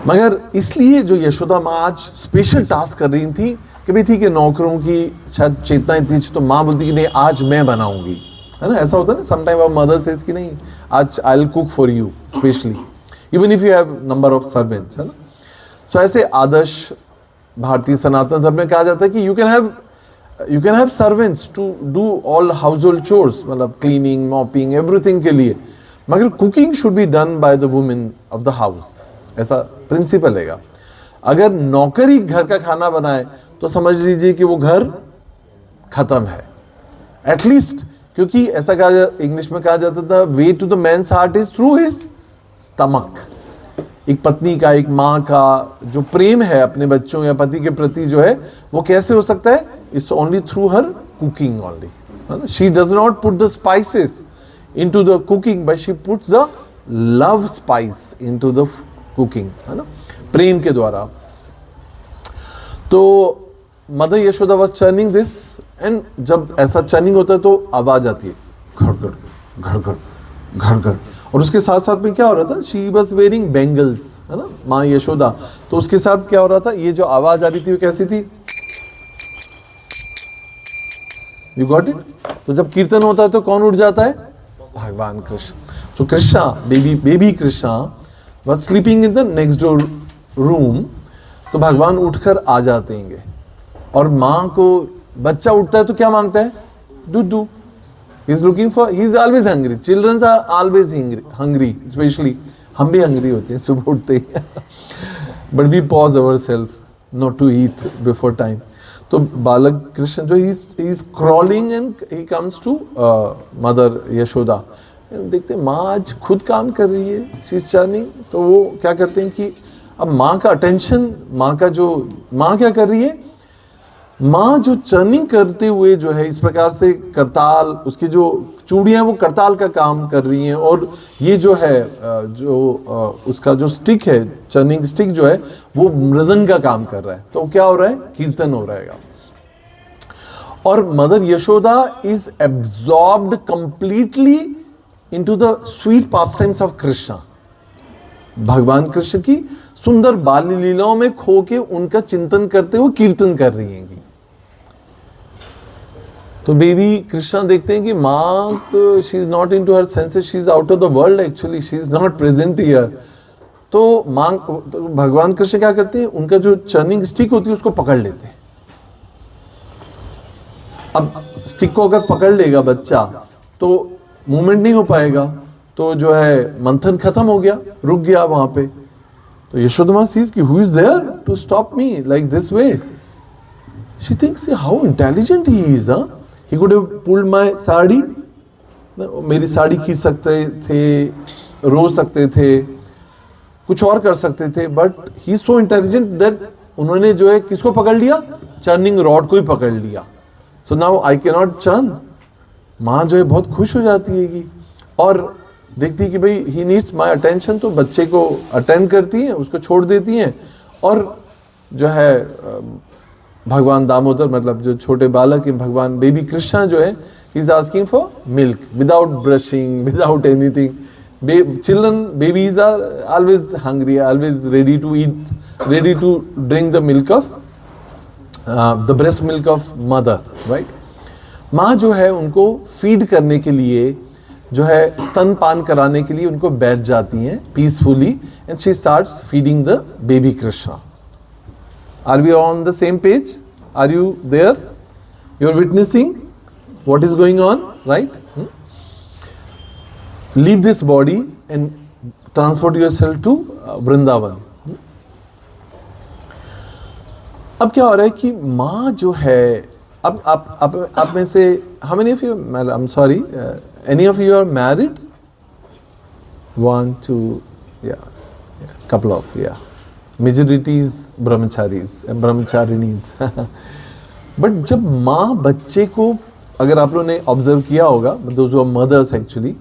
मगर इसलिए जो यशोदा माँ आज स्पेशल टास्क कर रही थी कि भाई ठीक है, नौकरों की शायद चेतना इतनी, तो माँ बोलती कि नहीं आज मैं बनाऊंगी, है ना। ऐसा होता है ना समटाइम, अब मदर सेज कि नहीं आज I will cook for you specially, even if you have number of servants, है ना। सो ऐसे आदर्श भारतीय सनातन धर्म में कहा जाता है कि you can have servants to do all household chores, मतलब क्लीनिंग, मॉपिंग, एवरीथिंग के लिए, मगर cooking should be done by the women of the house. ऐसा प्रिंसिपल है। अगर नौकर ही घर का खाना बनाए तो समझ लीजिए कि वो घर खत्म है एटलीस्ट, क्योंकि ऐसा कहा इंग्लिश में कहा जाता था, way to the man's heart is through his stomach. एक पत्नी का, एक माँ का जो प्रेम है अपने बच्चों या पति के प्रति जो है वो कैसे हो सकता है? It's only through her cooking only. She does not put the spices into the cooking, but she puts the love spice into the cooking, है ना, प्रेम के द्वारा। तो mother Yashoda was churning this, and जब ऐसा चर्निंग होता है तो आवाज आती है घड़ घड़ घड़ घड़ घड़, और उसके साथ साथ में क्या हो रहा था? शी वॉज वेयरिंग बेंगल्स, है ना, माँ यशोदा। तो उसके साथ क्या हो रहा था? ये जो आवाज आ रही थी वो कैसी थी? You got it? तो जब कीर्तन होता है तो कौन उठ जाता है? भगवान Krishna. So Krishna, baby Krishna was sleeping in the next door room. तो भगवान उठकर आ जाते हैं, और माँ को, बच्चा उठता है तो क्या मांगता है? दूध। He is looking for, he is always hungry. Children are always hungry, especially हम भी hungry होते हैं सुबह उठते ही but we pause ourselves not to eat before time. तो बालक कृष्ण जो he is crawling and he comes to mother Yashoda. देखते हैं माँ आज खुद काम कर रही है, she is churning। तो वो क्या करते हैं कि अब माँ का अटेंशन, माँ क्या कर रही है? माँ जो चर्निंग करते हुए जो है इस प्रकार से करताल, उसकी जो चूड़ियाँ वो करताल का काम कर रही हैं, और ये जो है उसका जो स्टिक है, चर्निंग स्टिक जो है वो मृदंग का काम कर रहा है। तो क्या हो रहा है? कीर्तन हो रहेगा। और mother Yashoda is absorbed completely into the sweet pastimes of Krishna. भगवान कृष्ण की सुंदर बाल लीलाओं में खो के उनका चिंतन करते हुए कीर्तन कर रही हैं। तो बेबी कृष्णा देखते हैं कि माँ तो she is not into her senses, she is out of the world actually, she is not present here. तो माँ, तो भगवान कृष्ण क्या करते हैं? उनका जो चर्निंग स्टिक होती है उसको पकड़ लेते हैं। अब स्टिक को अगर पकड़ लेगा बच्चा तो मूवमेंट नहीं हो पाएगा, तो जो है मंथन खत्म हो गया, रुक गया वहां पे। तो यशोदा सीज कि who is there to stop me like this way. She thinks how intelligent he is. He could have pulled my sari, मेरी साड़ी खींच सकते थे, रो सकते थे, कुछ और कर सकते थे, but he is so intelligent that उन्होंने जो है किसको पकड़ लिया? चर्निंग रॉड को ही पकड़ लिया। So now I can not churn. माँ जो है बहुत खुश हो जाती है कि, और देखती कि भाई ही नीड्स माय अटेंशन, तो बच्चे को अटेंड करती हैं, उसको छोड़ देती हैं, और जो है भगवान दामोदर, मतलब जो छोटे बालक हैं, भगवान बेबी कृष्णा जो है, he is asking for milk without brushing, without anything. Children, babies are always hungry, always ready to eat ready to drink the milk of the breast milk of mother, right? माँ जो है उनको feed करने के लिए, जो है स्तनपान कराने के लिए उनको बैठ जाती हैं peacefully, and she starts feeding the baby Krishna. Are we on the same page? Are you there? You are witnessing what is going on, right? Leave this body and transport yourself to Vrindavan. अब क्या हो रहा है कि माँ जो है, अब आप में से how many of you, I'm sorry, any of you are married? 1, 2, yeah, couple of, yeah. Majority is brahmacharis and brahmacharinis. But जब माँ बच्चे को, अगर आप लोगों ने ऑब्जर्व किया होगा, those who are mothers actually,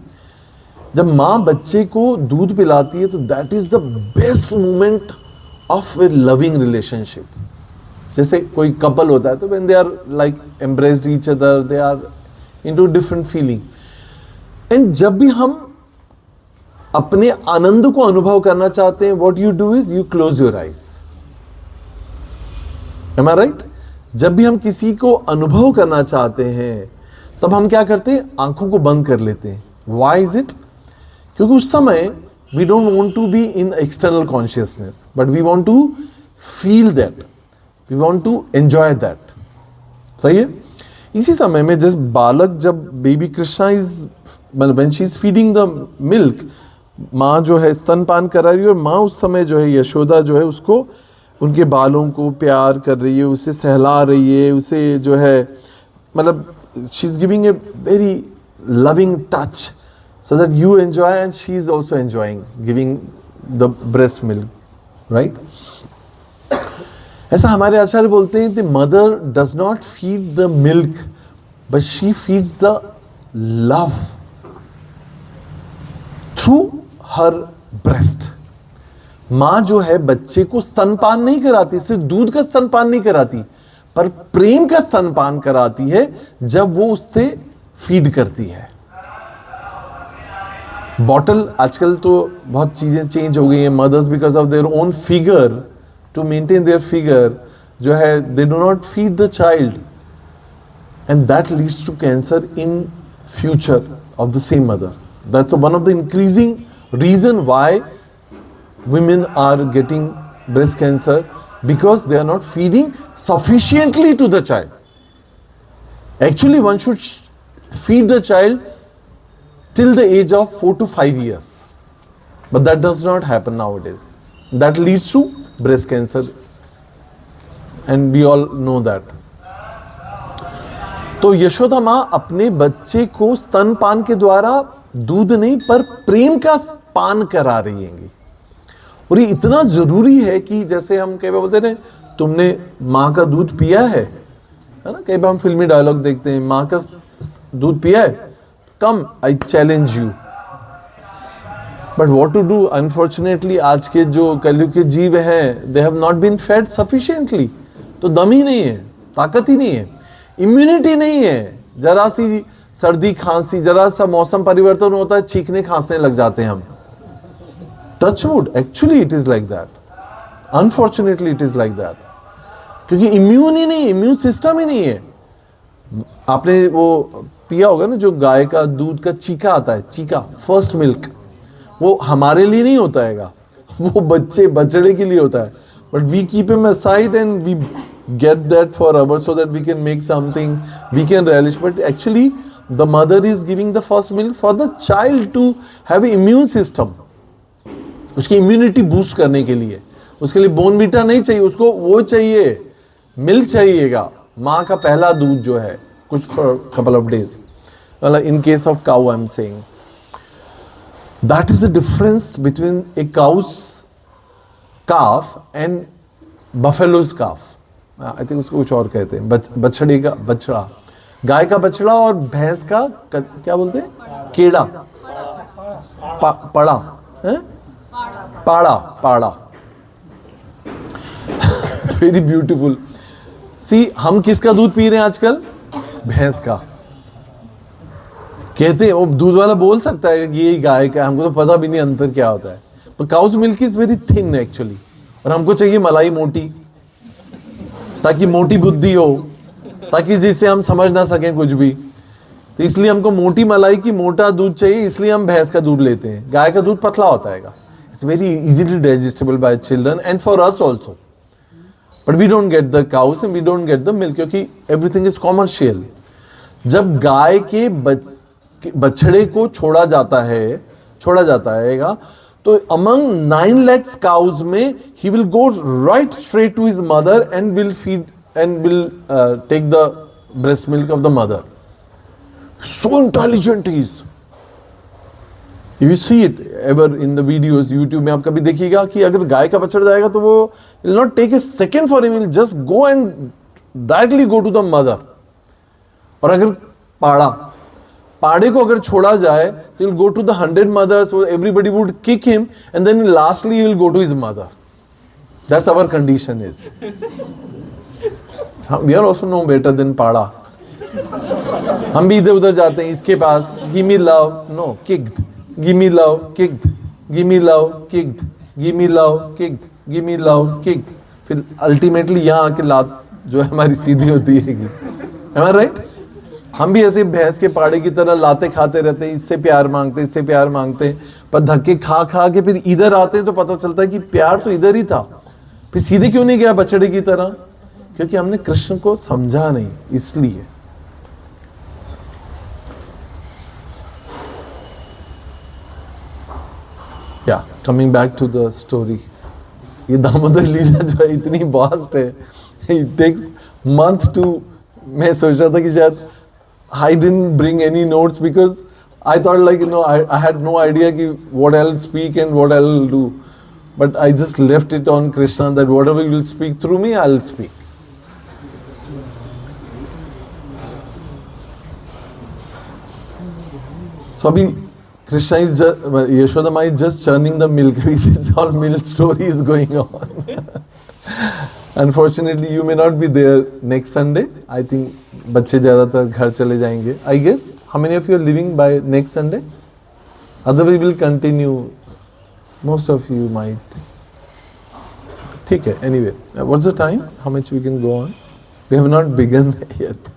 जब माँ बच्चे को दूध पिलाती है तो that is the best moment of a loving relationship. जैसे कोई कपल होता है तो when they are like embraced each other, they are into different feeling. And जब भी हम अपने आनंद को अनुभव करना चाहते हैं, what you do is you close your eyes. Am I right? जब भी हम किसी को अनुभव करना चाहते हैं तब हम क्या करते हैं, आंखों को बंद कर लेते हैं. Why is it? क्योंकि उस समय we don't want to be in external consciousness, but we want to feel that. We want to enjoy that. सही है? इसी समय में जब बालक, जब बेबी कृष्णा इज, मतलब when she is feeding the milk, माँ जो है स्तनपान करा रही है और माँ उस समय जो है यशोदा जो है उसको, उनके बालों को प्यार कर रही है, उसे सहला रही है, उसे जो है मतलब she is giving a very loving touch so that you enjoy and she is also enjoying giving the breast milk, right? ऐसा हमारे आचार्य बोलते हैं, the mother does not feed the milk but she feeds the love through her breast. माँ जो है बच्चे को स्तनपान नहीं कराती, सिर्फ दूध का स्तनपान नहीं कराती, पर प्रेम का स्तनपान कराती है जब वो उससे फीड करती है. बॉटल, आजकल तो बहुत चीजें चेंज हो गई हैं. Mothers because of their own figure, to maintain their figure जो है, they do not feed the child and that leads to cancer in future of the same mother. That's one of the increasing reason why women are getting breast cancer, because they are not feeding sufficiently to the child. Actually, one should feed the child till the age of 4 to 5 years, but that does not happen nowadays. That leads to breast cancer, and we all know that. तो यशोदा माँ अपने बच्चे को स्तनपान के द्वारा दूध नहीं पर प्रेम का पान करा रही हैं. और ये इतना जरूरी है कि जैसे हम कई बार बोलते हैं, तुमने माँ का दूध पिया है ना. कई बार हम फिल्मी डायलॉग देखते हैं, माँ का दूध पिया है, come I challenge you. But what to do, unfortunately आज के जो कलयुग के जीव हैं, they have not been fed sufficiently. तो दम ही नहीं है, ताकत ही नहीं है, इम्यूनिटी नहीं है. जरा सी सर्दी खांसी, जरा सा मौसम परिवर्तन होता है, चीखने खांसने लग जाते हैं हम. Touch wood, actually it is like that. Unfortunately it is like that. क्योंकि इम्यून ही नहीं, इम्यून सिस्टम ही नहीं है. आपने वो पिया होगा ना, जो गाय का दूध का चीका आता है, चीका, फर्स्ट मिल्क, वो हमारे लिए नहीं होता है, वो बच्चे बछड़े के लिए होता है. But we keep him aside and we get that for ours so that we can make something, we can relish. But actually the mother is giving the first milk for the child to have immune system. उसकी immunity boost करने के लिए, उसके लिए Bournvita नहीं चाहिए, उसको वो चाहिए, मिल्क चाहिएगा, माँ का पहला दूध जो है, कुछ couple of days. In case of cow I am saying that is the difference between A cows calf and buffaloes calf. I think उसको कुछ और कहते हैं, बछड़े का बछड़ा, गाय का बछड़ा और भैंस का क्या बोलते हैं, केड़ा, पड़ा है, पाड़ा. Very beautiful. सी, हम किसका दूध पी रहे हैं आजकल, भैंस का. कहते हैं, वो दूध वाला बोल सकता है कि ये गाय का, हमको तो पता भी नहीं अंतर क्या होता है. पर cows milk is very thin actually, और हमको चाहिए मलाई मोटी, ताकि मोटी बुद्धि हो, ताकि जिससे हम समझ ना सकें कुछ भी। तो इसलिए हमको मोटी मलाई की मोटा दूध चाहिए, इसलिए हम भैंस का दूध लेते हैं। गाय का दूध पतला होता है, it's very easily digestible by children and for us also, but we don't get the cows and we don't get the milk, क्योंकि एवरीथिंग इज कॉमर्शियल। जब गाय के बछड़े को छोड़ा जाता है तो among 9 lakhs cows में he will go right straight to his mother and will feed and will take the breast milk of the mother. So intelligent he is. If you see it ever in the videos YouTube में, आप कभी देखिएगा कि अगर गाय का बछड़ा जाएगा तो वो will not take a second for him, he will just go and directly go to the mother. और अगर पाड़े को अगर छोड़ा जाए तो he'll go to the 100 mothers, so everybody would kick him and then lastly he will go to his mother. That's our condition is. We are also no better than पाड़ा। हम भी इधर उधर जाते हैं, इसके पास give me love, no, kicked, give me love, kicked, give me love, kicked, give me love, kicked, give me love, kicked, फिर ultimately यहाँ आके लात जो है हमारी सीधी होती है। Am I right? हम भी ऐसे भैंस के पाड़े की तरह लाते खाते रहते हैं, इससे प्यार मांगते हैं, पर धक्के खा खा के फिर इधर आते हैं तो पता चलता है कि प्यार तो इधर ही था, फिर सीधे क्यों नहीं गया बछड़े की तरह? क्योंकि हमने कृष्ण को समझा नहीं, इसलिए। या coming back to the story, ये दामोदर लीला जो है इतनी वास्ट है, इट टेक्स मंथ टू। मैं सोच रहा था कि शायद I didn't bring any notes because I thought like, I had no idea ki what I'll speak and what I'll do. But I just left it on Krishna that whatever you will speak through me, I'll speak. So abhi Krishna is just, Yashoda Ma is just churning the milk. This all milk story is going on. Unfortunately, you may not be there next Sunday. I think बच्चे ज़्यादातर घर चले जाएंगे. I guess how many of you are leaving by next Sunday? Otherwise, we will continue. Most of you might. ठीक है. Anyway, what's the time? How much we can go on? We have not begun yet.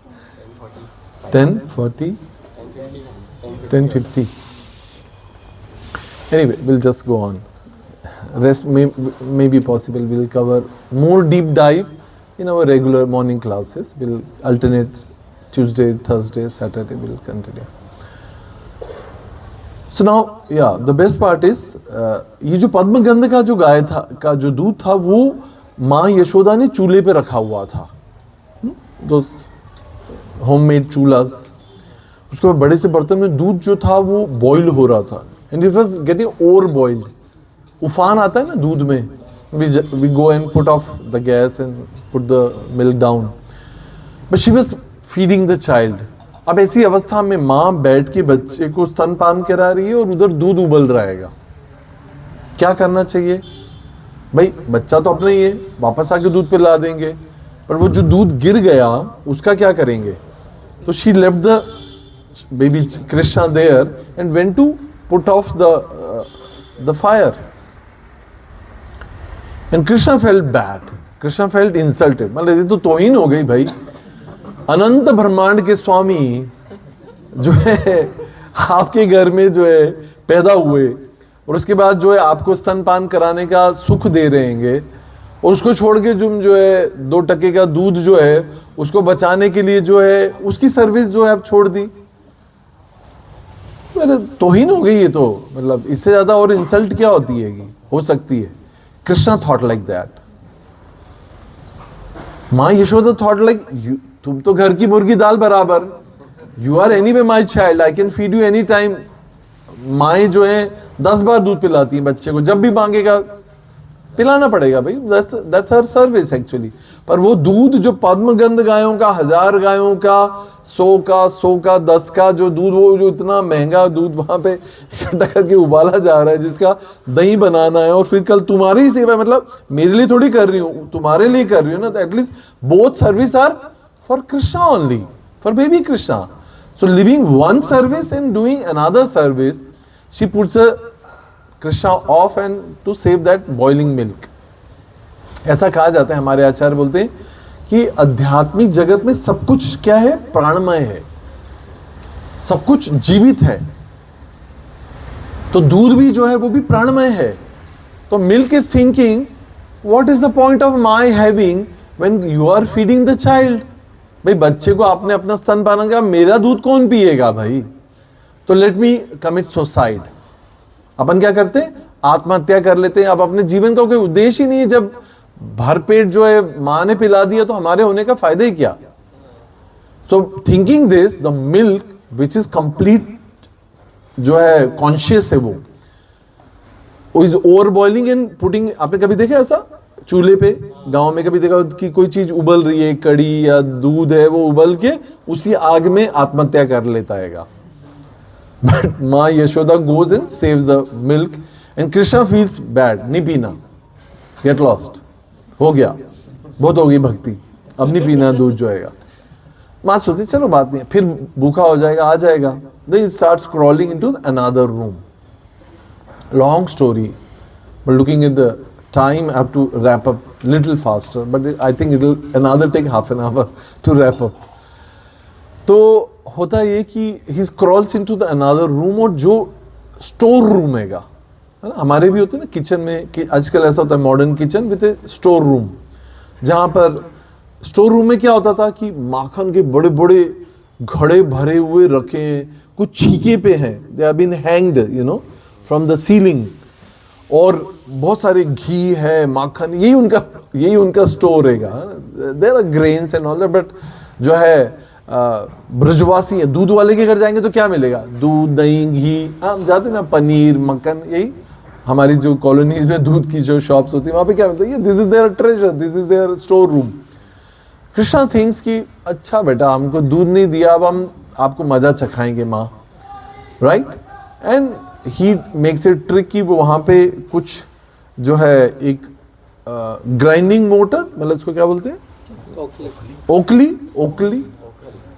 10:40. 10:50. Anyway, we'll just go on. Rest may be possible. We'll cover more deep dive in our regular morning classes. We'll alternate Tuesday, Thursday, Saturday. We'll continue. So now, yeah, the best part is ये जो पद्मगंध का जो गाय था का जो दूध था वो माँ यशोदा ने चूल्हे पे रखा हुआ था. Those homemade चूल्हाs. उसके बाद बड़े से बर्तन में दूध जो था वो बॉईल हो रहा था. And it was getting over boiled. उफान आता है ना दूध में. We go and put off the gas and put the milk down. But she was feeding the child. अब ऐसी अवस्था में माँ बैठ के बच्चे को स्तनपान करा रही है और उधर दूध उबल रहेगा. क्या करना चाहिए? भाई बच्चा तो अपना ही है, वापस आके दूध पिला देंगे, पर वो जो दूध गिर गया उसका क्या करेंगे? तो she left the baby Krishna there and went to put off the fire. And Krishna felt bad. Krishna felt insulted. मतलब ये तो तौहीन हो गई भाई. अनंत ब्रह्मांड के स्वामी जो है आपके घर में जो है पैदा हुए और उसके बाद जो है आपको स्तनपान कराने का सुख दे रहेंगे और उसको छोड़ के जो है 2 टके का दूध जो है उसको बचाने के लिए जो है उसकी सर्विस जो है आप छोड़ दी. तौहीन हो गई ये तो. मतलब इससे ज्यादा और इंसल्ट क्या होती है हो सकती है. Krishna thought like that. माँ यशोदा thought like, तुम तो घर की मुर्गी दाल बराबर. You are anyway my child. I can feed you any time. माएँ जो हैं 10 बार दूध पिलाती हैं बच्चे को, जब भी मांगेगा पिलाना पड़ेगा भाई. That's her service actually. पर वो दूध जो पद्मगंध गायों का, 1000 गायों का, 100 का 10 का जो दूध, वो जो इतना महंगा दूध वहां पे इकट्ठा करके उबाला जा रहा है जिसका दही बनाना है और फिर कल तुम्हारी ही सेवा. मतलब मेरे लिए थोड़ी कर रही हूँ, तुम्हारे लिए कर रही हूँ ना. तो at least both service are for Krishna only, for baby Krishna. So leaving one service and doing another service, she puts Krishna off and to save that boiling milk. ऐसा कहा जाता है, हमारे आचार्य बोलते हैं कि आध्यात्मिक जगत में सब कुछ क्या है, प्राणमय है, सब कुछ जीवित है। तो दूध भी जो है वो भी प्राणमय है। तो milk is thinking what is the point of my having when you are feeding the child. भाई बच्चे को आपने अपना स्तन पान किया, मेरा दूध कौन पिएगा भाई। तो लेट मी कमिट सुसाइड। अपन क्या करते हैं, आत्महत्या कर लेते हैं। अब अपने जीवन का कोई उद्देश्य ही नहीं है। जब भरपेट जो है माँ ने पिला दिया तो हमारे होने का फायदा ही क्या। सो thinking this, the milk which is complete जो है कॉन्शियस है, वो is over boiling and putting. आपने कभी देखा ऐसा चूल्हे पे, गांव में कभी देखा कि कोई चीज उबल रही है, कड़ी या दूध है, वो उबल के उसी आग में आत्महत्या कर लेता है। बट माँ Yashoda goes and saves the milk and Krishna feels bad, नहीं पीना, गेट लॉस्ट, हो गया, बहुत हो गई भक्ति, अब नहीं पीना दूध जो है। माँ सोचती चलो बात नहीं, फिर भूखा हो जाएगा, आ जाएगा। Then starts crawling into another room. Long story, but looking at the time, I have to wrap up little faster, but I think it will another take half an hour to wrap up. तो होता ये कि he crawls into the another room, और जो store room है ना, हमारे भी होते हैं ना किचन में, कि आजकल ऐसा होता है modern kitchen with store room, जहाँ पर स्टोर रूम में क्या होता था कि माखन के बड़े बड़े घड़े भरे हुए रखे हैं, कुछ छीके पे हैं, they have been hanged you know from the ceiling, और बहुत सारे घी है, माखन, यही उनका स्टोर रहेगा। There are grains and all that, but जो है ब्रजवासी है, दूध वाले के घर जाएंगे तो क्या मिलेगा, दूध, दही, घी। हम जाते ना, पनीर, मक्खन, यही हमारी जो कॉलोनीज में दूध की जो शॉप्स होती है वहां पे क्या मिलता है, this is their treasure, this is their store room. Krishna thinks कि अच्छा बेटा हमको दूध नहीं दिया, अब हम आपको मजा चखाएंगे माँ, right. And he makes it trick कि वो वहाँ पे कुछ जो है एक ग्राइंडिंग मोटर, मतलब इसको क्या बोलते हैं,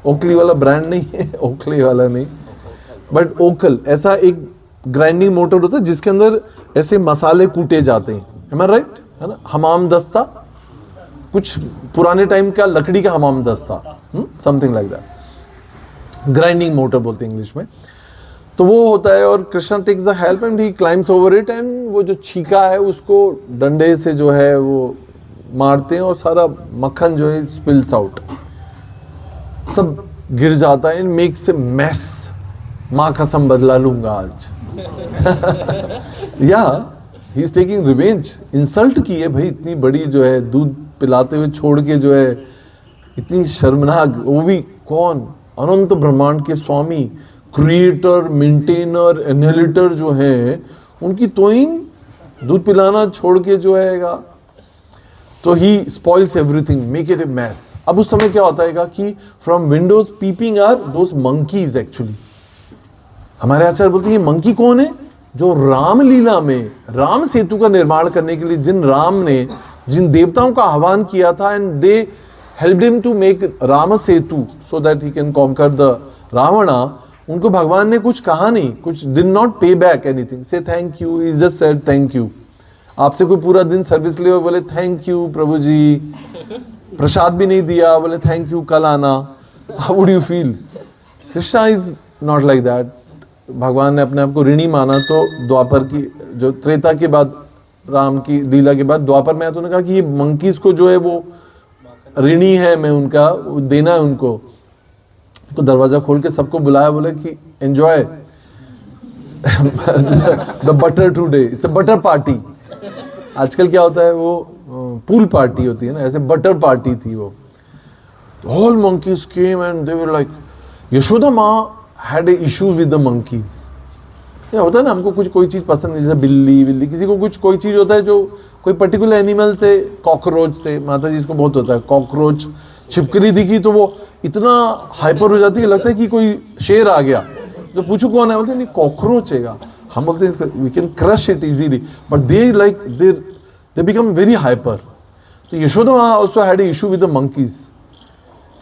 ओकली वाला ब्रांड नहीं है, ओकली वाला नहीं, बट ओकल, ऐसा एक ग्राइंडिंग मोटर होता है जिसके अंदर ऐसे मसाले कूटे जाते हैं, am I right? है ना, हमाम दस्ता, कुछ पुराने टाइम का लकड़ी का हमाम दस्ता, something like that, grinding motor बोलते हैं इंग्लिश में। तो वो होता है, और Krishna takes the help and he climbs over it, and वो जो छीका है उसको डंडे से जो है वो मारते हैं, और सारा मक्खन जो है स्पिल्स आउट, सब गिर जाता है, एंड मेक्स ए मेस। माँ कसम बदला लूंगा आज। या he is taking revenge, insult की है भाई, इतनी बड़ी जो है दूध पिलाते हुए छोड़ के जो है, इतनी शर्मनाक, वो भी कौन, अनंत ब्रह्मांड के स्वामी, क्रिएटर, मेंटेनर, एनहेलिटर जो है, उनकी तोइन दूध पिलाना छोड़ के जो है, तो he spoils everything, make it a mess. अब उस समय क्या होता है कि from windows peeping are those monkeys actually. हमारे आचार्य बोलते हैं ये मंकी कौन है, जो रामलीला में राम सेतु का निर्माण करने के लिए जिन देवताओं का आह्वान किया था, and they helped him to make Ram Setu so that he can conquer the Ravana. उनको भगवान ने कुछ कहा नहीं, कुछ did not pay back anything, say thank you, he just said thank you. आपसे कोई पूरा दिन सर्विस ले, बोले थैंक यू प्रभु जी, प्रसाद भी नहीं दिया, बोले थैंक यू, कल आना, how would you feel. Krishna is not like that. भगवान ने अपने आप को ऋणी माना, तो द्वापर की जो त्रेता के बाद, राम की लीला के बाद द्वापर में तो उन्होंने कहा कि ये मंकीज को जो है वो ऋणी है, मैं उनका देना है उनको। तो दरवाजा खोल के सबको बुलाया, बोले कि enjoy the butter today, it's a butter party. आजकल क्या होता है, वो पूल पार्टी होती है ना, ऐसे बटर पार्टी थी वो। All monkeys came and they were like, Yashoda माँ had a issue with the monkeys। ये होता है ना, हमको कोई चीज पसंद नहीं, जैसे बिल्ली, किसी को कोई चीज होता है जो कोई पर्टिकुलर एनिमल से, कॉकरोच से, माता जी इसको बहुत होता है, कॉकरोच, छिपकली दिखी तो वो इतना हाइपर हो जाती है, लगता है कि कोई शेर आ गया। तो पूछो कौन है, बोलते नहीं कॉकरोच है। हम बोलते हैं we can crush it easily, but they become very hyper. तो Yashoda also had a issue with the monkeys,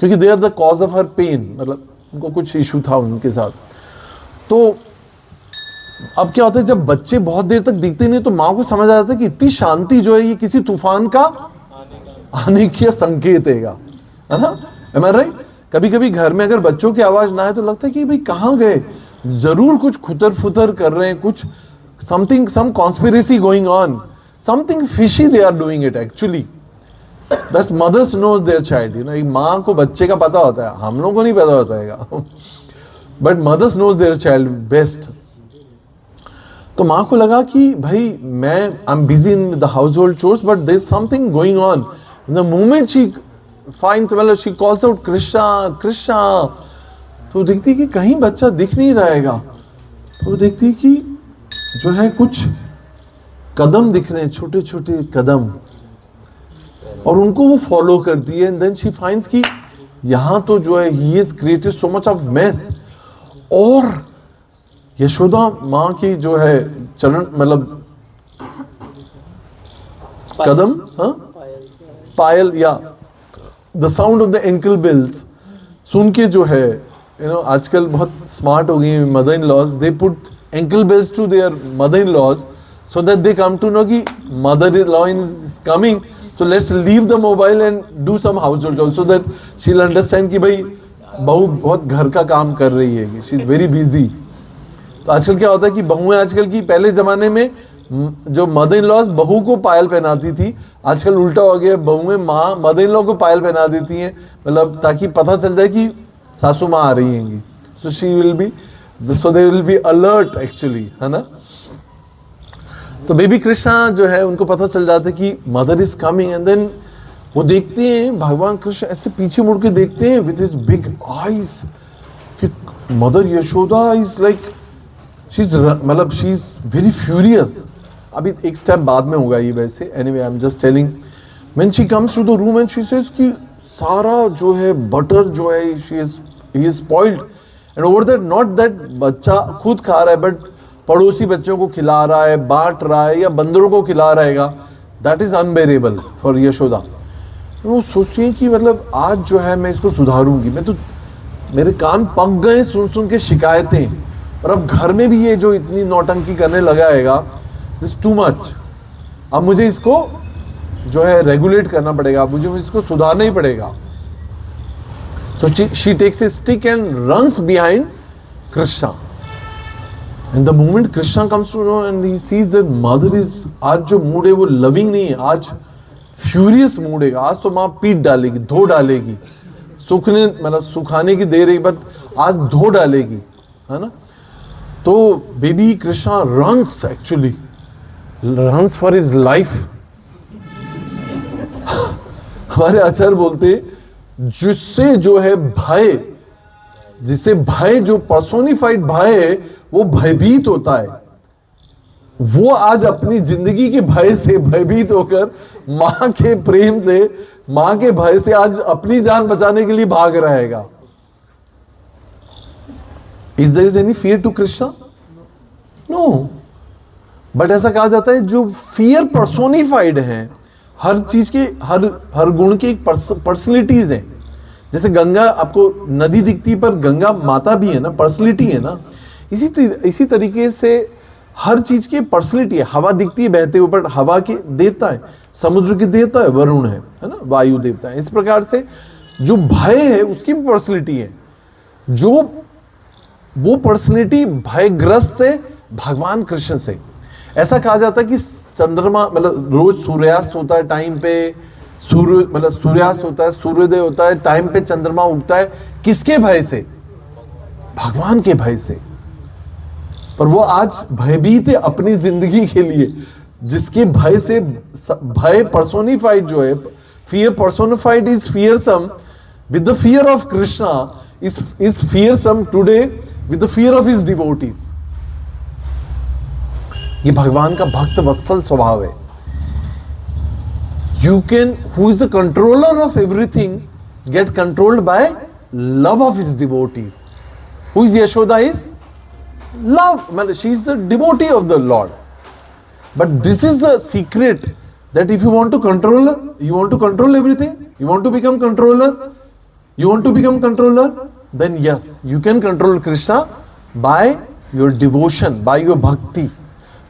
क्योंकि they are the cause of her pain, मतलब उनको कुछ इशू था उनके साथ। तो अब क्या होता है, जब बच्चे बहुत देर तक दिखते नहीं तो माँ को समझ आ जाता है कि इतनी शांति जो है ये किसी तूफान का आने की संकेत है ना? Am I right? कभी कभी घर में अगर बच्चों की आवाज ना है तो लगता है कि भाई कहाँ गए, जरूर कुछ खुतर फुतर कर रहे हैं, कुछ something, some conspiracy going on, something fishy they are doing it actually. Thus mothers knows their child. You know, एक माँ को बच्चे का पता होता है, हम लोगों को नहीं पता होता है. But mothers knows their child best. तो माँ को लगा कि भाई मैं I'm busy in the household chores, but there's something going on. The moment she finds, well, she calls out Krishna, Krishna. तो देखती कि कहीं बच्चा दिख नहीं रहेगा. तो देखती कि जो है कुछ कदम दिख रहे हैं, छोटे छोटे कदम, और उनको वो फॉलो करती है. एंड देन शी फाइंड्स कि यहाँ तो जो है he has created so much of mess. और यशोदा माँ की जो है चरण, मतलब कदम, हाँ, पायल, या the sound of the ankle bells सुन के जो है, यू नो, आजकल बहुत स्मार्ट हो गई mother in laws, they put ankle bells to their mother in laws so that they come to know कि mother-in-law is coming, so let's leave the mobile and do some household jobs so that she'll understand कि भाई बहू बहुत घर का काम कर रही है, she is very busy. तो आजकल क्या होता है कि बहुएं आजकल की, पहले जमाने में जो मदर इन लॉज बहू को पायल पहनाती थी, आजकल उल्टा हो गया, बहुएं माँ मदर इन लॉ को पायल पहना देती हैं, मतलब ताकि पता चल जाए कि सासू माँ आ रही हैंगी. so she will be, so they will be alert actually, है ना? तो बेबी कृष्णा जो है उनको पता चल जाता है कि mother is coming. And then वो देखते हैं, भगवान कृष्ण ऐसे पीछे मुड़ के देखते हैं विद हिज बिग आईज कि mother Yashoda is like, she is, मतलब शी इज वेरी फ्यूरियस. अभी एक स्टेप बाद में होगा ये वैसे. Anyway I am just telling, when she comes to the room and she says कि सारा जो है बटर जो है he is spoiled. And over that, not that बच्चा खुद खा रहा है, बट पड़ोसी बच्चों को खिला रहा है, बांट रहा है, या बंदरों को खिला रहेगा. That is unbearable for Yashoda. वो सोचती है कि मतलब आज जो है मैं इसको सुधारूंगी. मैं तो, मेरे कान पक गए सुन सुन के शिकायतें, और अब घर में भी ये जो इतनी नौटंकी करने लगाएगा, दिस टू मच. अब मुझे इसको जो है रेगुलेट करना पड़ेगा, मुझे इसको सुधारना ही पड़ेगा. So she takes a stick and runs behind Krishna. And the moment Krishna comes to know and he sees that mother is, आज जो मूड है वो लविंग नहीं है, आज फ्यूरियस मूड है. आज तो माँ पीट डालेगी, धो डालेगी, सुखने मतलब सुखाने की दे रही, बट आज धो डालेगी, है ना? तो baby Krishna runs, actually runs for his life. हमारे आचार्य बोलते जिससे जो है भय, जिसे भय, जो पर्सोनिफाइड भय है, वो भयभीत होता है, वो आज अपनी जिंदगी के भय से भयभीत होकर मां के प्रेम से, मां के भय से आज अपनी जान बचाने के लिए भाग रहेगा. Is there is any fear to Krishna? No. But ऐसा कहा जाता है जो फियर पर्सोनिफाइड है, हर चीज के, हर गुण की एक पर्सनैलिटीज है. जैसे गंगा, आपको नदी दिखती है पर गंगा माता भी है ना, पर्सनैलिटी है ना. इसी तरीके से हर चीज की पर्सनैलिटी है. हवा दिखती है बहते हुए, बट हवा के देवता है, समुद्र के देवता है वरुण है ना, वायु देवता है. इस प्रकार से जो भय है उसकी भी पर्सनैलिटी है, जो वो पर्सनैलिटी भयग्रस्त है भगवान कृष्ण से. ऐसा कहा जाता है कि चंद्रमा, मतलब रोज सूर्यास्त होता है टाइम पे, सूर्य मतलब सूर्यास्त होता है, सूर्योदय होता है टाइम पे, चंद्रमा उगता है, किसके भय से? भगवान के भय से. पर वो आज भयभीत है अपनी जिंदगी के लिए, जिसके भय से, भय पर्सोनिफाइड जो है, fear personified is fearsome with the fear of Krishna, is fearsome today with the fear of his devotees. ये भगवान का भक्त वत्सल स्वभाव है. You can, who is the controller of everything, get controlled by love of his devotees. Who is Yashoda? Is love. She is the devotee of the Lord. But this is the secret, that if you want to control, you want to control everything, you want to become controller, then yes, you can control Krishna by your devotion, by your bhakti.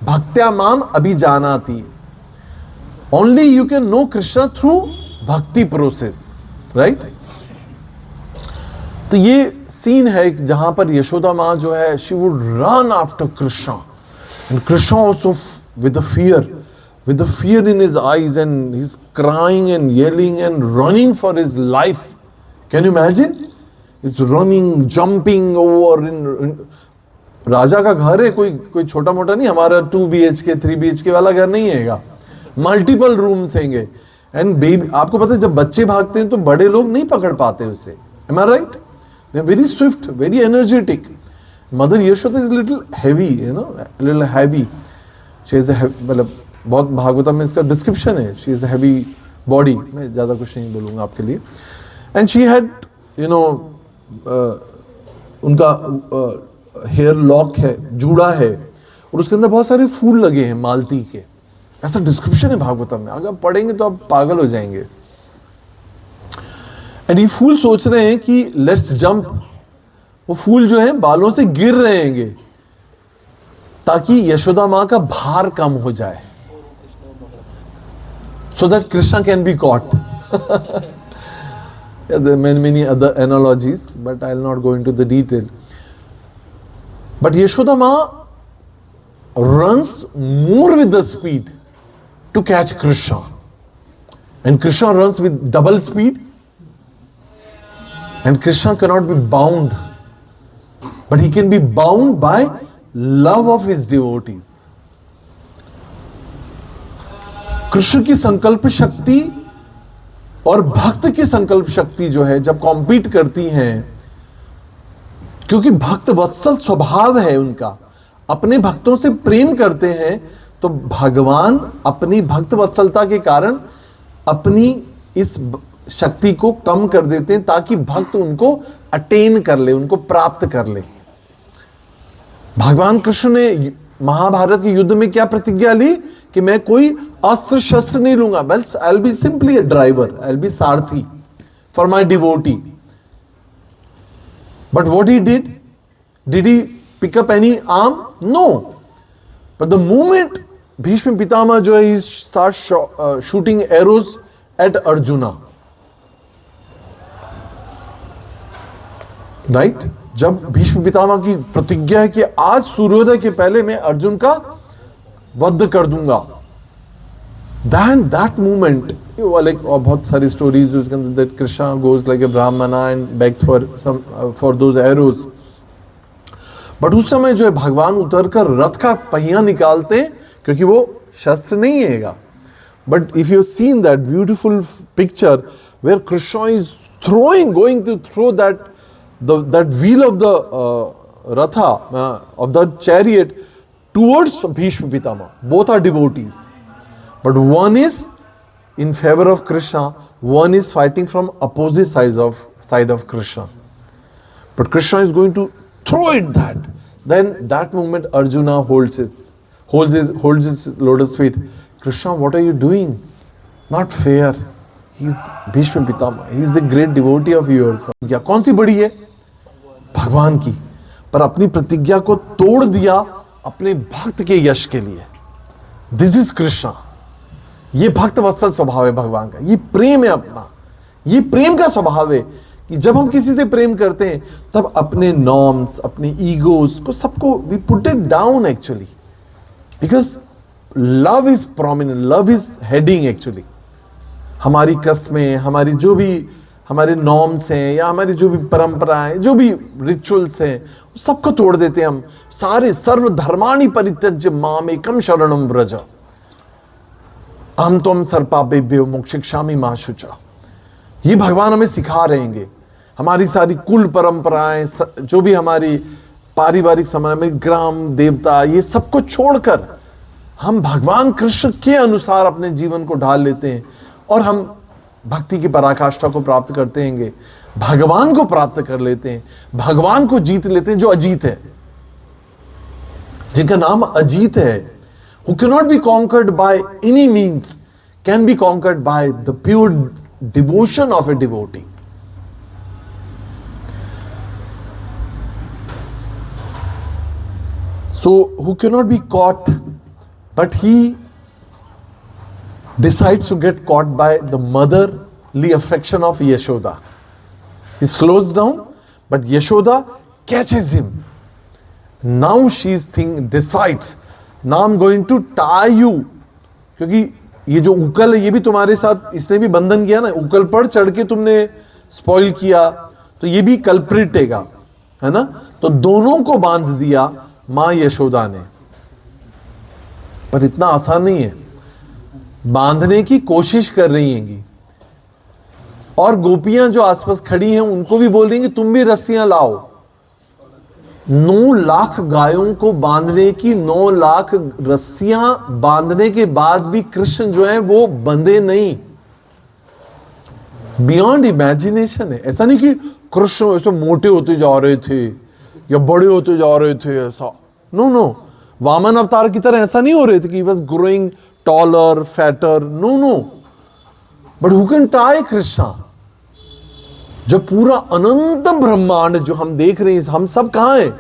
Bhaktya mam abhijanati. Only you can know Krishna through भक्ति process, right? तो ये scene है जहां पर यशोदा माँ जो है, she would run after Krishna, and Krishna also with the fear in his eyes, and he is crying and yelling and running for his life. Can you imagine? Is running, jumping over in. राजा का घर है, कोई छोटा मोटा नहीं, हमारा 2 BHK 3 BHK वाला घर नहीं हैगा, मल्टीपल रूम्स हैंगे. एंड बेबी, आपको पता है जब बच्चे भागते हैं तो बड़े लोग नहीं पकड़ पाते उसे. Am I right? They are very swift, very energetic. Mother Yashoda is little heavy, little heavy. She is मतलब बहुत भागवतम में इसका डिस्क्रिप्शन है. She is a heavy body. मैं ज़्यादा कुछ नहीं बोलूँगा आपके लिए. And she had, उनका हेयर लॉक है, जूड़ा है, और उसके अंदर बहुत सारे फूल लगे हैं मालती के. ऐसा डिस्क्रिप्शन है भागवतम में. अगर पढ़ेंगे तो आप पागल हो जाएंगे. एंड ये फूल सोच रहे हैं कि लेट्स जंप. वो फूल जो है बालों से गिर रहे हैंगे ताकि यशोदा माँ का भार कम हो जाए, so that Krishna can be caught. There are many other analogies, but I'll not go into the detail. But Yashoda Ma runs more with the speed to catch Krishna, and Krishna runs with double speed, and Krishna cannot be bound, but he can be bound by love of his devotees. Krishna की संकल्प शक्ति और भक्त की संकल्प शक्ति जो है जब कॉम्पीट करती हैं, क्योंकि भक्त वत्सल स्वभाव है उनका, अपने भक्तों से प्रेम करते हैं, तो भगवान अपनी भक्त वत्सलता के कारण अपनी इस शक्ति को कम कर देते हैं ताकि भक्त उनको अटेन कर ले, उनको प्राप्त कर ले. भगवान कृष्ण ने महाभारत के युद्ध में क्या प्रतिज्ञा ली कि मैं कोई अस्त्र शस्त्र नहीं लूंगा, बस I will be simply a driver, I will be sarathi for my devotee. But what he did he pick up any arm? No. But the moment Bhishma Pitamah जो है, he start shooting arrows at Arjuna, right? जब भीष्म पितामह की प्रतिज्ञा है कि आज सूर्योदय के पहले मैं अर्जुन का वध कर दूंगा, then that moment, like बहुत सारी स्टोरीज उसके अंदर, that Krishna goes like a brahmana and begs for those arrows. But उस समय जो है भगवान उतरकर रथ का पहिया निकालते हैं, क्योंकि वो शस्त्र नहीं हैगा. But if you seen that beautiful picture where Krishna is going to throw that wheel of the ratha, of the chariot towards Bhishma Pitama. Both are devotees, but one is in favor of Krishna, one is fighting from opposite side of Krishna. But Krishna is going to throw it that. Then that moment Arjuna holds his lotus feet. Krishna, what are you doing? Not fair. He's Bhishma Pitama. He's a great devotee of yours. क्या कौन सी बड़ी है? भगवान की. पर अपनी प्रतिज्ञा को तोड़ दिया अपने भक्त के यश के लिए. This is Krishna. ये भक्त वत्सल स्वभाव है भगवान का. ये प्रेम है अपना. ये प्रेम का स्वभाव है कि जब हम किसी से प्रेम करते हैं तब अपने नॉर्म्स, अपने ईगोस को, सबको we put it down actually, because love is prominent, love is heading actually. हमारी कस्में, हमारी जो भी हमारे नॉर्म्स हैं या हमारी जो भी परंपराएं, जो भी रिचुअल्स हैं, सबको तोड़ देते हैं हम. सारे सर्व धर्माणि परित्यज्य मामेकं शरणं व्रज अहं त्वं सर्वपापेभ्यो मोक्षयिष्यामि मा शुचा. ये भगवान हमें सिखा रहेंगे. हमारी सारी कुल परंपराएं, जो भी हमारी पारिवारिक समाज में ग्राम देवता, ये सबको छोड़कर हम भगवान कृष्ण के अनुसार अपने जीवन को ढाल लेते हैं और हम भक्ति की पराकाष्ठा को प्राप्त करते हैं, भगवान को प्राप्त कर लेते हैं, भगवान को जीत लेते हैं जो अजीत है, जिनका नाम अजीत है. who cannot be conquered by any means can be conquered by the pure devotion of a devotee. So who cannot be caught, but he decides to get caught by the mother the affection of Yashoda. He slows down, but Yashoda catches him. Now she decides, now I'm going to tie you. क्योंकि ये जो उकल है ये भी तुम्हारे साथ इसने भी बंधन किया ना, उकल पर चढ़ के तुमने स्पॉइल किया, तो ये भी कल्प्रिट है ना। तो दोनों को बांध दिया मां यशोदा ने, पर इतना आसान नहीं है। बांधने की कोशिश कर रही हैंगी और गोपियां जो आसपास खड़ी हैं उनको भी बोल रही हैं कि तुम भी रस्सियां लाओ। 9 लाख गायों को बांधने की 9 लाख रस्सियां बांधने के बाद भी कृष्ण जो है वो बंधे नहीं। बियॉन्ड इमेजिनेशन है। ऐसा नहीं कि कृष्ण ऐसे मोटे होते जा रहे थे या बड़े होते जा रहे थे, ऐसा नो नो। वामन अवतार की तरह ऐसा नहीं हो रहे थे कि बस growing taller fatter, no no. But who can tie Krishna? जो पूरा अनंत ब्रह्मांड जो हम देख रहे हैं, हम सब कहां हैं?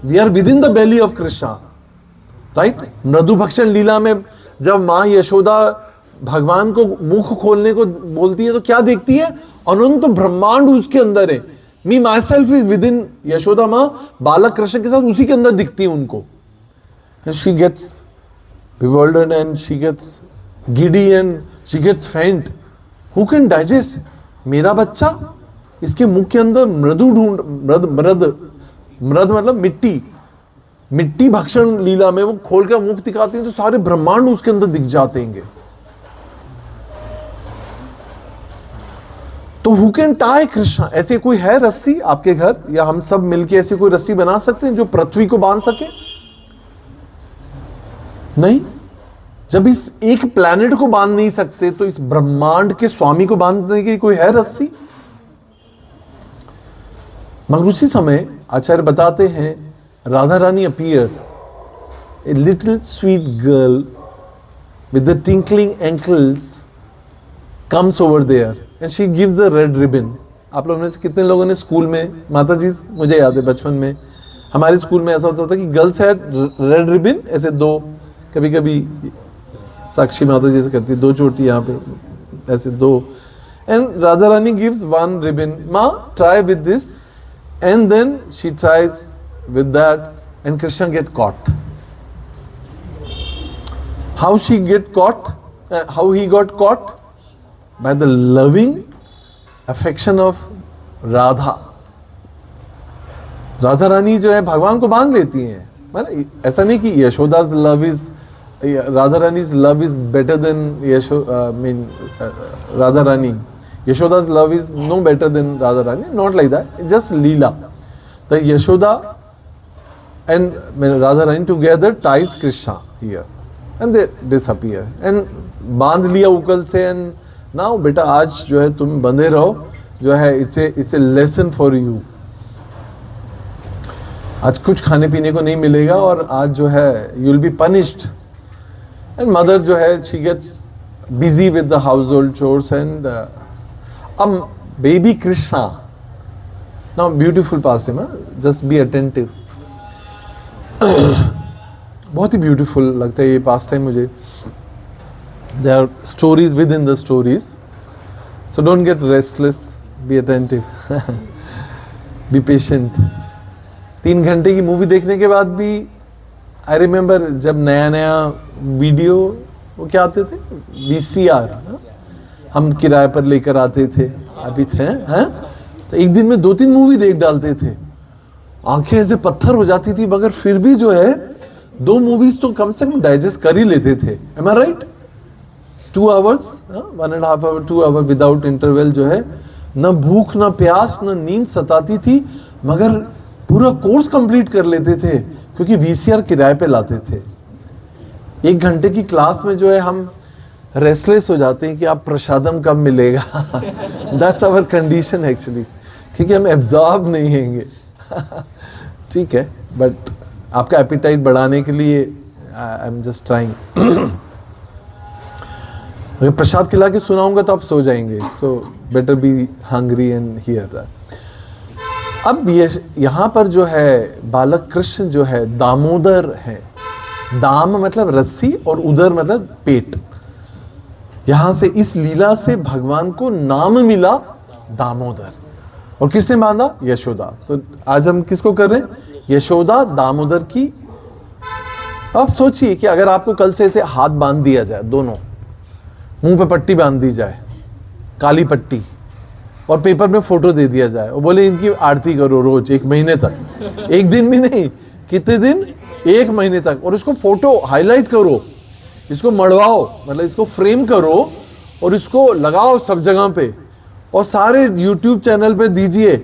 We are within the belly of Krishna, right. मृदु भक्षण लीला में जब मां यशोदा भगवान को मुख खोलने को बोलती है तो क्या देखती है? अनंत ब्रह्मांड उसके अंदर है। Me myself is within. Yashoda मां बालक कृष्ण के साथ उसी के अंदर दिखती है उनको। She gets bewildered and she gets giddy and she gets faint. Who can digest? मेरा बच्चा, इसके मुख के अंदर मृदु मृद मतलब मिट्टी भक्षण लीला में वो खोल कर मुख दिखाते हैं तो सारे ब्रह्मांड उसके अंदर दिख जाते हैं। तो हु कैन टाई कृष्णा? ऐसे कोई है रस्सी आपके घर, या हम सब मिलके ऐसी कोई रस्सी बना सकते हैं जो पृथ्वी को बांध सके? नहीं। जब इस एक प्लैनेट को बांध नहीं सकते तो इस ब्रह्मांड के स्वामी को बांधने की कोई है रस्सी? मगर उसी समय आचार्य बताते हैं Radha Rani appears, a little sweet girl with the tinkling ankles comes over there and she gives the red ribbon. आप लोगों में से कितने लोगों ने स्कूल में, माता जी मुझे याद है बचपन में हमारे स्कूल में ऐसा होता था कि गर्ल्स हैड रेड रिबन, ऐसे 2, कभी कभी साक्षी माता जी से करती 2 चोटी यहाँ पे ऐसे 2, and Radha Rani gives 1 ribbon, माँ try with this, and then she tries with that and Krishna get caught. How she get caught, how he got caught? By the loving affection of Radha. Radha Rani जो है भगवान को बांध लेती हैं। मतलब ऐसा नहीं कि यशोदा's love is, Radha Rani's love is better than Radha Rani. Yashoda's love is no better than Radha Rani. Not like that. It's just Leela. The Yashoda and Radha Rani together ties Krishna here, and they disappear. And बांध लिया उकल से, and now बेटा आज जो है तुम बंधे रहो, जो है it's a lesson for you. आज कुछ खाने पीने को नहीं मिलेगा और आज जो है you will be punished. And mother जो है she gets busy with the household chores and baby Krishna. Now beautiful pastime, just be attentive. बहुत ही beautiful लगता है ये pastime मुझे. There are stories within the stories, so don't get restless. Be attentive. Be patient. 3 घंटे की movie देखने के बाद भी आई रिमेम्बर जब नया नया वीडियो वो क्या आते थे, VCR, हम किराए पर लेकर आते थे, अभी थे हैं, तो एक दिन में 2-3 मूवी देख डालते थे। आंखें ऐसे पत्थर हो जाती थी, मगर फिर भी जो है 2 मूवीज तो कम से कम डाइजेस्ट कर ही लेते थे। Am I right? 2 hours, 1.5 hour 2 hour without interval जो है, न भूख न प्यास न नींद सताती थी, मगर पूरा कोर्स कंप्लीट कर लेते थे क्योंकि VCR किराए पे लाते थे। 1 घंटे की क्लास में जो है हम रेस्टलेस हो जाते हैं कि आप प्रसादम कब मिलेगा। दैट्स आवर कंडीशन एक्चुअली, क्योंकि हम एब्जॉर्ब नहीं हैंगे। ठीक है, बट आपका एपिटाइट बढ़ाने के लिए आई एम जस्ट ट्राइंग। अगर प्रसाद खिला के सुनाऊंगा तो आप सो जाएंगे, so better be hungry and here that. अब ये यहाँ पर जो है बालक कृष्ण जो है दामोदर है। दाम मतलब रस्सी और उदर मतलब पेट। यहां से इस लीला से भगवान को नाम मिला दामोदर। और किसने बांधा? यशोदा। तो आज हम किसको कर रहे हैं? यशोदा दामोदर की। अब सोचिए कि अगर आपको कल से ऐसे हाथ बांध दिया जाए, दोनों मुंह पे पट्टी बांध दी जाए, काली पट्टी, और पेपर में फोटो दे दिया जाए और बोले इनकी आरती करो रोज 1 महीने तक, 1 दिन भी नहीं, कितने दिन? 1 महीने तक, और इसको फोटो हाईलाइट करो, इसको मड़वाओ, मतलब इसको फ्रेम करो और इसको लगाओ सब जगह पे, और सारे YouTube चैनल पे दीजिए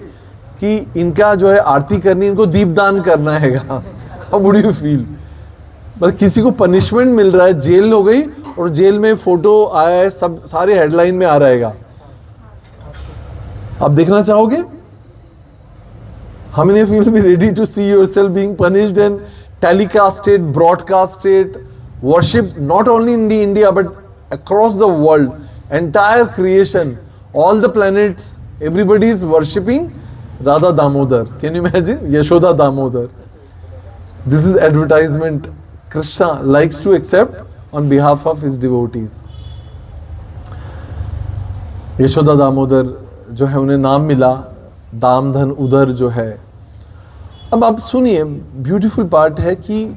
कि इनका जो है आरती करनी, इनको दीपदान करना है। How would you feel? मतलब किसी को पनिशमेंट मिल रहा है, जेल हो गई और जेल में फोटो आया है, सब सारे हेडलाइन में आ रहेगा। आप देखना चाहोगे? How many of you will be ready to see yourself being punished and telecasted, broadcasted, worshipped not only in the India but across the world, entire creation, all the planets, everybody is worshipping Radha Damodar. Can you imagine? Yashoda Damodar. This is advertisement Krishna likes to accept on behalf of his devotees. Yashoda Damodar जो है उन्हें नाम मिला, दाम धन उदर जो है। अब आप सुनिए, ब्यूटीफुल पार्ट है कि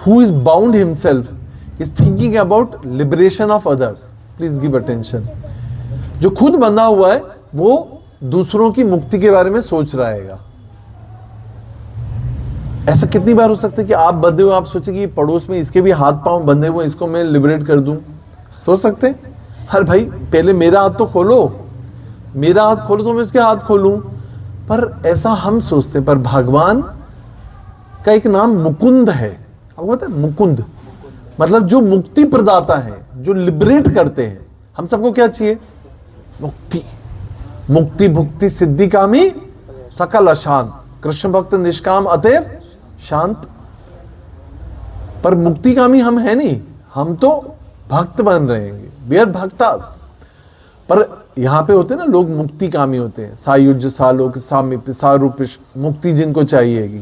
who is bound himself is thinking about liberation of others. Please give attention. जो खुद बंधा हुआ है वो दूसरों की मुक्ति के बारे में सोच रहा है। ऐसा कितनी बार हो सकता है कि आप बंधे हो, आप सोचे कि पड़ोस में इसके भी हाथ पांव बंधे हुए, इसको मैं लिबरेट कर दूं। सोच सकते हैं? हर भाई पहले मेरा हाथ तो खोलो, मेरा हाथ खोलो तो मैं इसके हाथ खोलूं। पर ऐसा हम सोचते हैं, पर भगवान का एक नाम मुकुंद है। आपको पता है? मुकुंद मतलब जो मुक्ति प्रदाता है, जो लिबरेट करते हैं। हम सबको क्या चाहिए? मुक्ति। मुक्ति भुक्ति सिद्धि कामी सकल अशांत, कृष्ण भक्त निष्काम अतएव शांत। पर मुक्तिकामी हम है नहीं, हम तो भक्त बन रहे हैं, वी आर भक्तास। पर यहां पे होते हैं ना लोग मुक्तिकामी होते हैं, सायुज्य सालोक सामीप्य सारूपिश, मुक्ति जिनको चाहिएगी।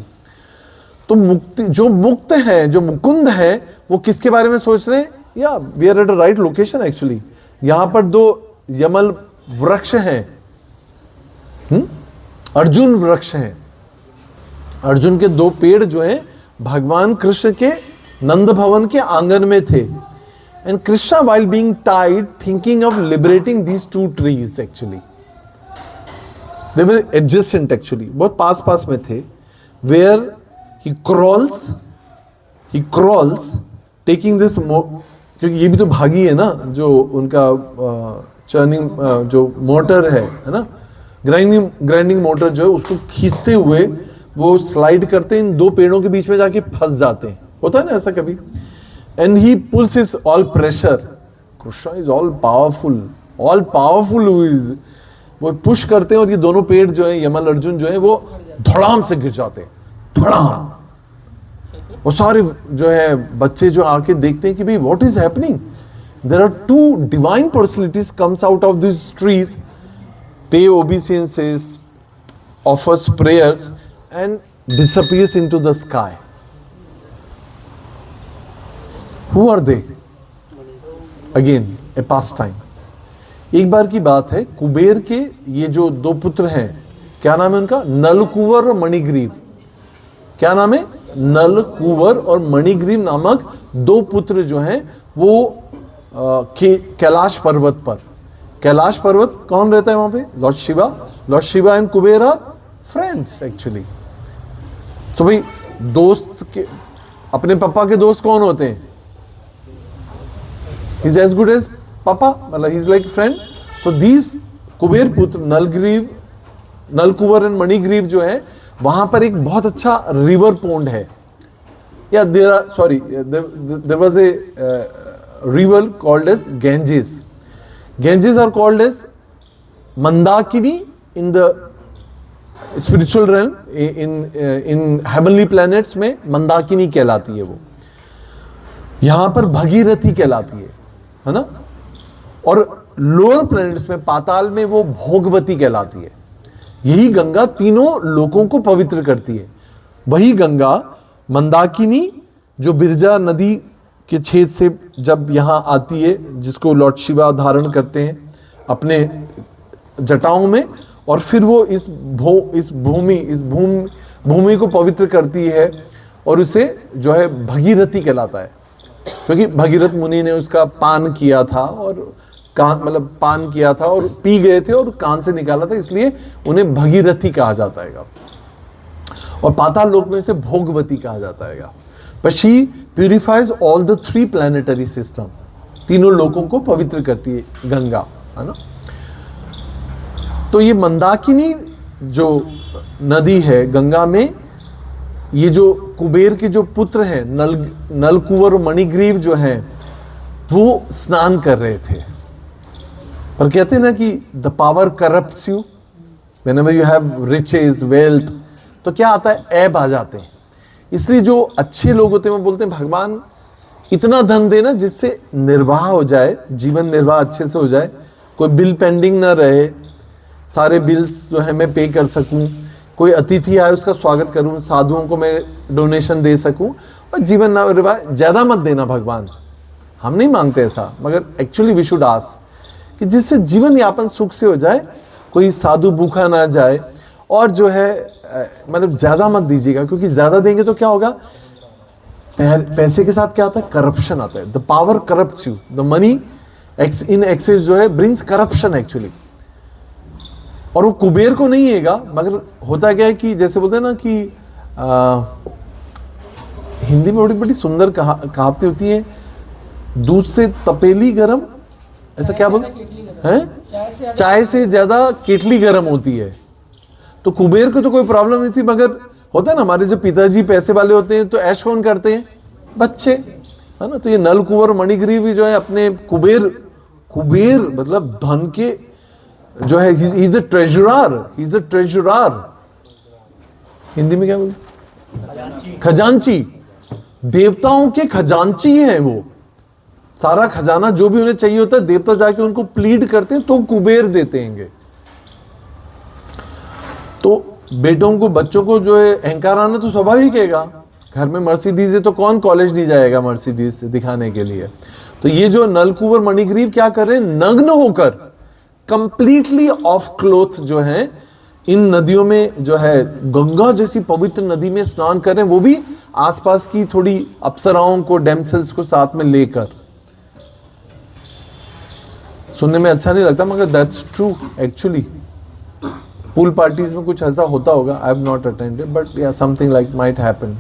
तो मुक्ति जो मुक्त है, जो मुकुंद है, वो किसके बारे में सोच रहे हैं? या we are at a right location actually. यहां पर 2 यमल वृक्ष हैं, अर्जुन वृक्ष हैं। अर्जुन के 2 पेड़ जो हैं भगवान कृष्ण के नंद भवन के आंगन में थे। And Krishna, while being tied, thinking of liberating these 2 trees actually. They were adjacent actually, बहुत पास में थे। Where he crawls, taking this, क्योंकि ये भी तो भागी है ना, जो उनका चर्निंग जो मोटर है ना, ग्राइंडिंग मोटर जो है, उसको खींचते हुए वो स्लाइड करते इन 2 पेड़ों के बीच में जाके फंस जाते हैं। होता है ना ऐसा कभी? And he pulls his all pressure. Krishna is all powerful who is, वो पुश करते हैं और ये दोनों पेड़ जो है, यमल अर्जुन जो है, वो धड़ाम से गिर जाते हैं, धड़ाम। और सारे जो है बच्चे जो आके देखते हैं कि भाई what is happening? There are 2 divine personalities comes out of these trees, pay obeisances, offers prayers and disappears into the sky. Who are they? Again, a pastime. एक बार की बात है, कुबेर के ये जो 2 पुत्र हैं, क्या नाम है उनका? नलकुवर और मणिग्रीव। क्या नाम है? नलकुवर और मणिग्रीव नामक 2 पुत्र जो हैं वो कैलाश पर्वत पर। कैलाश पर्वत कौन रहता है वहां पे? Lord Shiva and Kubera are friends actually. तो भाई दोस्त के, अपने पापा के दोस्त कौन होते हैं? He's as good as Papa, मतलब he's like friend. तो these कुबेर पुत्र नलकुवर एंड मणिग्रीव जो है, वहां पर एक बहुत अच्छा रिवर पोंड है। या there was a river called as Ganges. Ganges are called as Mandakini in the spiritual realm, in heavenly planets में मंदाकिनी कहलाती है वो। यहां पर भगीरथी कहलाती है ना? और लोअर प्लैनेट्स में, पाताल में, वो भोगवती कहलाती है। यही गंगा तीनों लोकों को पवित्र करती है। वही गंगा मंदाकिनी जो बिरजा नदी के छेद से जब यहाँ आती है, जिसको लॉर्ड शिवा धारण करते हैं अपने जटाओं में, और फिर वो इस भूमि को पवित्र करती है और उसे जो है भगीरथी कहलाता है, क्योंकि भगीरथ मुनि ने उसका पान किया था और पान किया था और पी गए थे और कान से निकाला था, इसलिए उन्हें भगीरथी कहा जाता है। और पाताल लोक में से भोगवती कहा जाता है। पर she purifies all the 3 planetary system, तीनों लोकों को पवित्र करती है गंगा, है ना। तो ये मंदाकिनी जो नदी है गंगा में, ये जो कुबेर के जो पुत्र हैं नलकुवर और मणिग्रीव जो हैं, वो स्नान कर रहे थे। पर कहते हैं ना कि the power corrupts you, whenever you have riches wealth, तो क्या आता है, ऐब आ जाते हैं। इसलिए जो अच्छे लोग होते हैं वो बोलते हैं भगवान इतना धन देना जिससे निर्वाह हो जाए, जीवन निर्वाह अच्छे से हो जाए, कोई बिल पेंडिंग ना रहे, सारे बिल्स जो है मैं पे कर सकूं, कोई अतिथि आए उसका स्वागत करूं, साधुओं को मैं डोनेशन दे सकूं, और जीवन निर्वाह ज्यादा मत देना भगवान। हम नहीं मांगते ऐसा, मगर एक्चुअली वी शुड आस्क कि जिससे जीवन यापन सुख से हो जाए, कोई साधु भूखा ना जाए, और जो है मतलब ज्यादा मत दीजिएगा, क्योंकि ज्यादा देंगे तो क्या होगा, पैसे के साथ क्या आता है, करप्शन आता है। The power corrupts you, the money in excess जो है ब्रिंग्स करप्शन एक्चुअली। और वो कुबेर को नहीं हैगा, मगर होता क्या है कि जैसे बोलते हैं ना कि हिंदी में बड़ी बड़ी सुंदर कहावतें होती हैं, दूध से तपेली गरम, ऐसा क्या बोलते हैं, चाय से ज्यादा केटली गरम होती है। तो कुबेर को तो कोई प्रॉब्लम नहीं थी, मगर होता है ना हमारे जो पिताजी पैसे वाले होते हैं तो ऐश कौन करते हैं, बच्चे, है ना। तो ये नल कुंवर मणिग्रीव जो है अपने कुबेर मतलब धन के जो है, he is the treasurer, Hindi में क्या बोलते, खजांची, देवताओं के खजांची हैं वो। सारा खजाना जो भी उन्हें चाहिए होता है, देवता जाके उनको प्लीड करते हैं तो कुबेर देते हैं। तो बेटों को, बच्चों को जो है अहंकार आना तो स्वाभाविक हैगा। घर में मर्सिडीज है तो कौन कॉलेज नहीं जाएगा मर्सिडीज दिखाने के लिए। तो ये जो नलकुंवर मणिग्रीव क्या कर रहे हैं, नग्न होकर, कंप्लीटली ऑफ क्लोथ जो है, इन नदियों में जो है गंगा जैसी पवित्र नदी में स्नान कर रहे हैं, वो भी आसपास की थोड़ी अप्सराओं को, डेमसेल्स को साथ में लेकर। सुनने में अच्छा नहीं लगता, मगर that's true actually. Pool parties में कुछ ऐसा होता होगा, I have not attended, but या समथिंग लाइक माइट हैपन।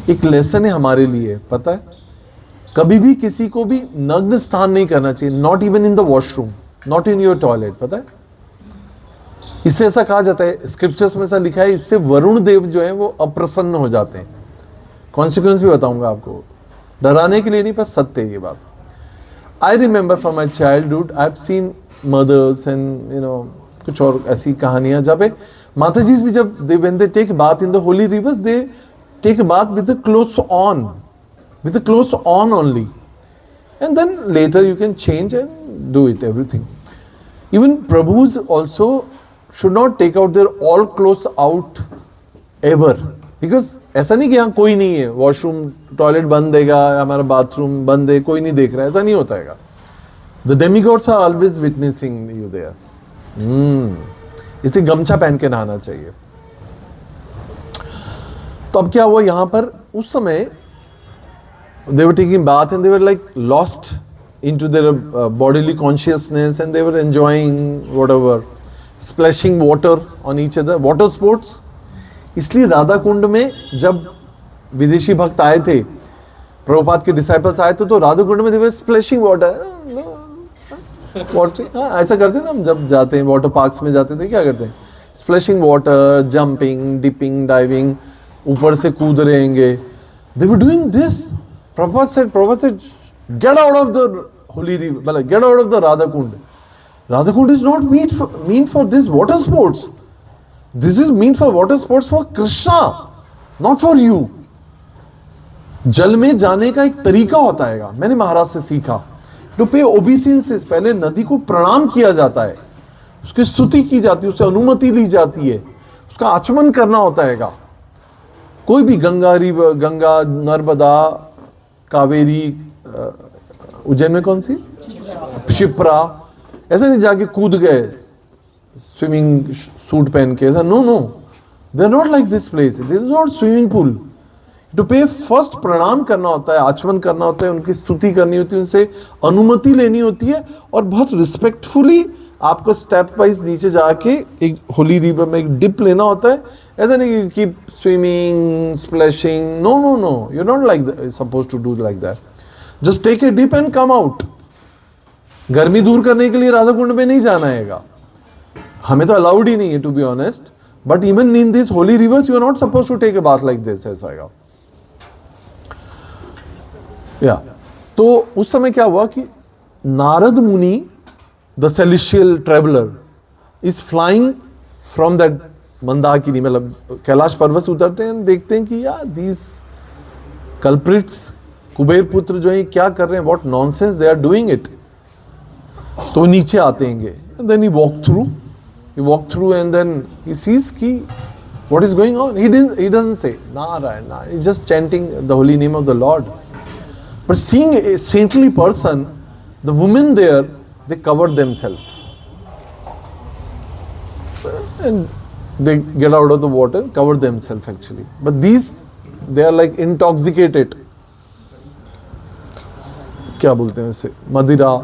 एक लेसन है हमारे लिए, पता है, कभी भी किसी को भी नग्न स्थान नहीं करना चाहिए, not even in the washroom, not in your toilet. पता है, इससे ऐसा कहा जाता है, स्क्रिप्चर्स में ऐसा लिखा है, इससे वरुण देव जो है वो अप्रसन्न हो जाते हैं। कॉन्सिक्वेंस भी बताऊंगा आपको, डराने के लिए नहीं, पर सत्य है ये बात। I remember from my childhood, I have seen mothers and you know कुछ और ऐसी कहानियां, जब माता जी भी जब when they take bath in the holy rivers, they take bath with the clothes on, with the clothes on only, and then later you can change and do it everything. Even Prabhus also should not take out their all clothes out ever, because ऐसा नहीं कि यहाँ कोई नहीं है, washroom toilet बंद देगा, हमारा बाथरूम बंद है, कोई नहीं देख रहा है, ऐसा नहीं होता है। The demigods are always witnessing you there. इसलिए गमछा पहन के नहाना चाहिए। तो अब क्या हुआ यहाँ पर, उस समय they were taking bath and they were like lost into their bodily consciousness and they were enjoying whatever, splashing water on each other, water sports. इसलिए राधा कुंड में जब विदेशी भक्त आए थे, प्रभुपाद के डिसाइपल्स आए थे, तो राधा कुंड में they were splashing water, ऐसा करते हैं ना हम जब जाते हैं वाटर पार्क्स में जाते थे, क्या करते हैं, splashing water, jumping, dipping, diving, ऊपर से कूद रहेंगे। They were doing this. Prabhupada said, get out of the holy river, get out of the Radha Kund. Radha Kund is not meant for this water sports. This is meant for water sports for Krishna, not for you. जल में जाने का एक तरीका होता है, मैंने महाराज से सीखा। टू पे ओबीसेंस, पहले नदी को प्रणाम किया जाता है, उसकी स्तुति की जाती है, उससे अनुमति ली जाती है, उसका आचमन करना होता है। कोई भी गंगा, नर्मदा, कावेरी, उज्जैन में कौन सी, शिप्रा, ऐसा नहीं जाके कूद गए स्विमिंग सूट पहन के, ऐसा no no, they are not like this place, there is not swimming pool. To pay first प्रणाम करना होता है, आचमन करना होता है, उनकी स्तुति करनी होती है, उनसे अनुमति लेनी होती है, और बहुत रिस्पेक्टफुली आपको स्टेप वाइज नीचे जाके एक होली रिवर में एक डिप लेना होता है। ऐसा नहीं कि swimming splashing, no no no, you are not like suppose to do like that, just take a dip and come out. गर्मी दूर करने के लिए राधा कुंड में नहीं जाना हैगा, हमें तो अलाउड ही नहीं है to be honest, but even in this holy rivers you are not suppose to take a bath like this, ऐसा है। या तो उस समय क्या हुआ कि नारद मुनि, the celestial traveller, is flying from that Mandakini, मतलब कैलाश पर्वत से उतरते हैं, देखते हैं कि यार दीज कल्प्रिट्स, कुबेर पुत्र जो है क्या कर रहे हैं, what nonsense they are doing it. तो नीचे आते हैं, then he walk through and then he sees की what is going on. He doesn't say Narayan Narayan, he just chanting the holy name of the lord. But seeing a saintly person, the women there, they covered themselves. And they get out of the water, cover themselves actually. But these, they are like intoxicated. क्या बोलते हैं इसे, मदिरा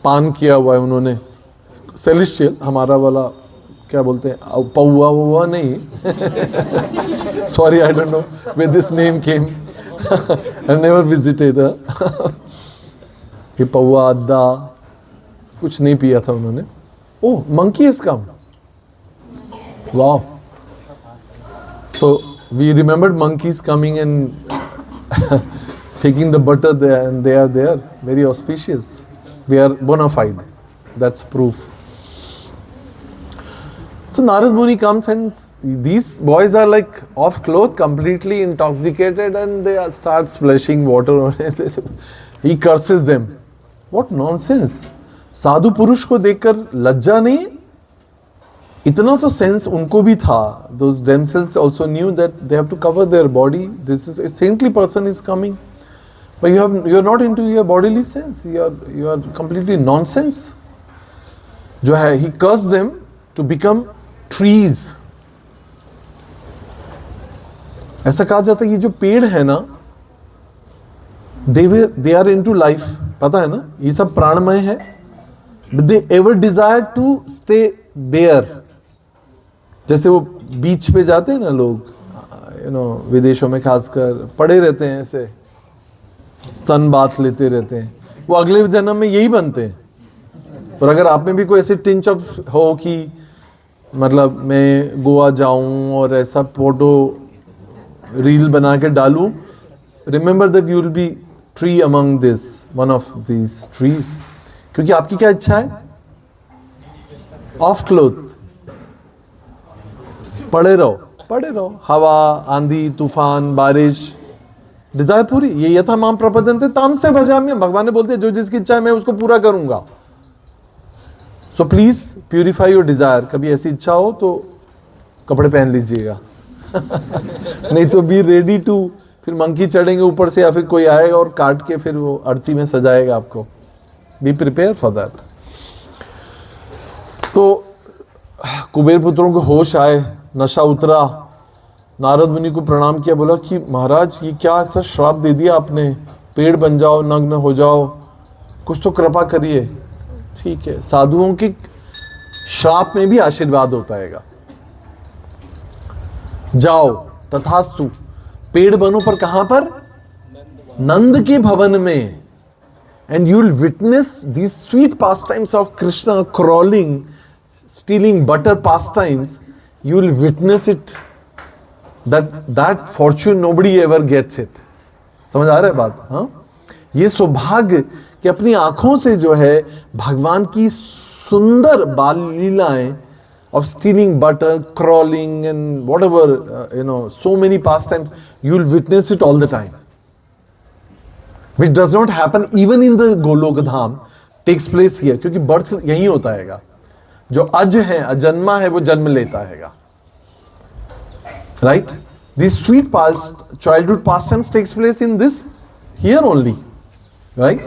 पान किया हुआ है उन्होंने। सेलेस्टियल, हमारा वाला क्या बोलते हैं, पौवा वुआ नहीं। Sorry, I don't know where this name came. I never visited ये पौवा अद्दा कुछ नहीं पिया था उन्होंने। ओह, monkey has come. Wow. So we remembered monkeys coming and taking the butter there, and they are there, very auspicious. We are bona fide. That's proof. So Narad Muni comes and these boys are like off cloth, completely intoxicated, and they start splashing water on it. He curses them. What nonsense! साधु पुरुष को देखकर लज्जा नहीं? इतना तो sense उनको भी था. Those themselves also knew that they have to cover their body. This is a saintly person is coming, but you are not into your bodily sense. You are completely nonsense. जो है, he cursed them to become trees. ऐसा कहा जाता है कि जो पेड़ है ना, they are into life, पता है ना, ये सब प्राणमय है. They ever desire to stay there. जैसे वो बीच पे जाते हैं ना लोग, विदेशों में खासकर, पड़े रहते हैं ऐसे, सन बाथ लेते रहते हैं, वो अगले जन्म में यही बनते हैं. और अगर आप में भी कोई ऐसे टिंच ऑफ हो कि मतलब मैं गोवा जाऊं और ऐसा फोटो रील बना के डालूं, remember that you will be tree among this, one of these trees. क्योंकि आपकी क्या इच्छा है? ऑफ क्लोथ, पड़े रहो, हवा, आंधी, तूफान, बारिश, डिजायर पूरी. ये यथा माम प्रपद्यन्ते तामसे भजाम्य. भगवान ने बोलते हैं जो जिसकी इच्छा है मैं उसको पूरा करूंगा. So please purify your desire. कभी ऐसी इच्छा हो तो कपड़े पहन लीजिएगा. नहीं तो बी रेडी टू, फिर मंकी चढ़ेंगे ऊपर से, या फिर कोई आएगा और काट के फिर वो आरती में सजाएगा आपको. Be prepare for that. तो कुबेर पुत्रों को होश आए, नशा उतरा. नारद मुनि को प्रणाम किया, बोला कि महाराज ये क्या ऐसा श्राप दे दिया आपने, पेड़ बन जाओ, नग्न हो जाओ, कुछ तो कृपा करिए. ठीक है, साधुओं के श्राप में भी आशीर्वाद होता है. जाओ, तथास्तु, पेड़ बनो, पर कहां पर? नंद के भवन में. And you will witness these sweet pastimes of Krishna, crawling, stealing butter pastimes. You will witness it. That fortune nobody ever gets it. समझ आ रहा है बात? हाँ, ये सौभाग्य कि अपनी आंखों से जो है भगवान की सुंदर बाल लीलाएं of stealing butter, crawling and whatever, so many pastimes, you will witness it all the time. Which does not happen even in the Golok Dham, takes place here, क्योंकि birth यहीं होता हैगा. जो अज है, अजन्मा है, वो जन्म लेता हैगा. Right? These sweet past childhood pastimes takes place in this here only, right?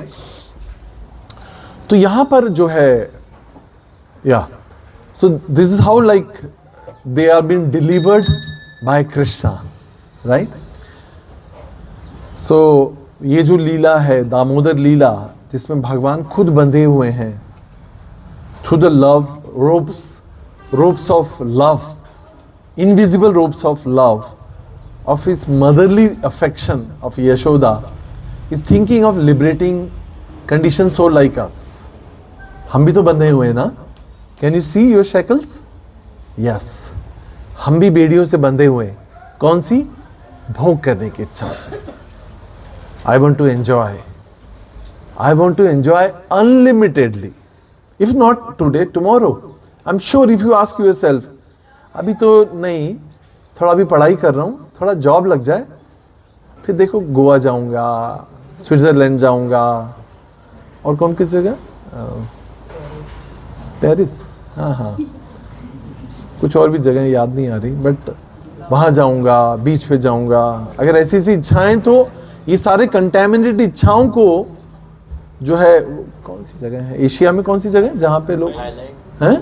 तो यहां पर जो है, या so this is how like they are been delivered by Krishna, right? So ये जो लीला है दामोदर लीला, जिसमें भगवान खुद बंधे हुए हैं through the love ropes of love, invisible ropes of love, of his motherly affection of Yashoda, is thinking of liberating conditioned soul like us. हम भी तो बंधे हुए हैं ना? Can you see your shackles? Yes. हम भी बेड़ियों से बंधे हुए हैं. कौन सी? भोग करने की इच्छा से. I want to enjoy. I want to enjoy unlimitedly. If not today, tomorrow. I'm sure if you ask yourself, अभी तो नहीं, थोड़ा अभी पढ़ाई कर रहा हूँ, थोड़ा जॉब लग जाए, फिर देखो गोवा जाऊँगा, स्विट्ज़रलैंड जाऊँगा, और कौन किस जगह? पेरिस, हाँ, कुछ और भी जगह याद नहीं आ रही, बट वहाँ जाऊँगा, बीच पे जाऊँगा. अगर ऐसी ऐसी इच्छाएं, तो ये सारे कंटेमिनेटेड इच्छाओं को जो है, कौन सी जगह है एशिया में, कौन सी जगह जहाँ पे लोग हैं?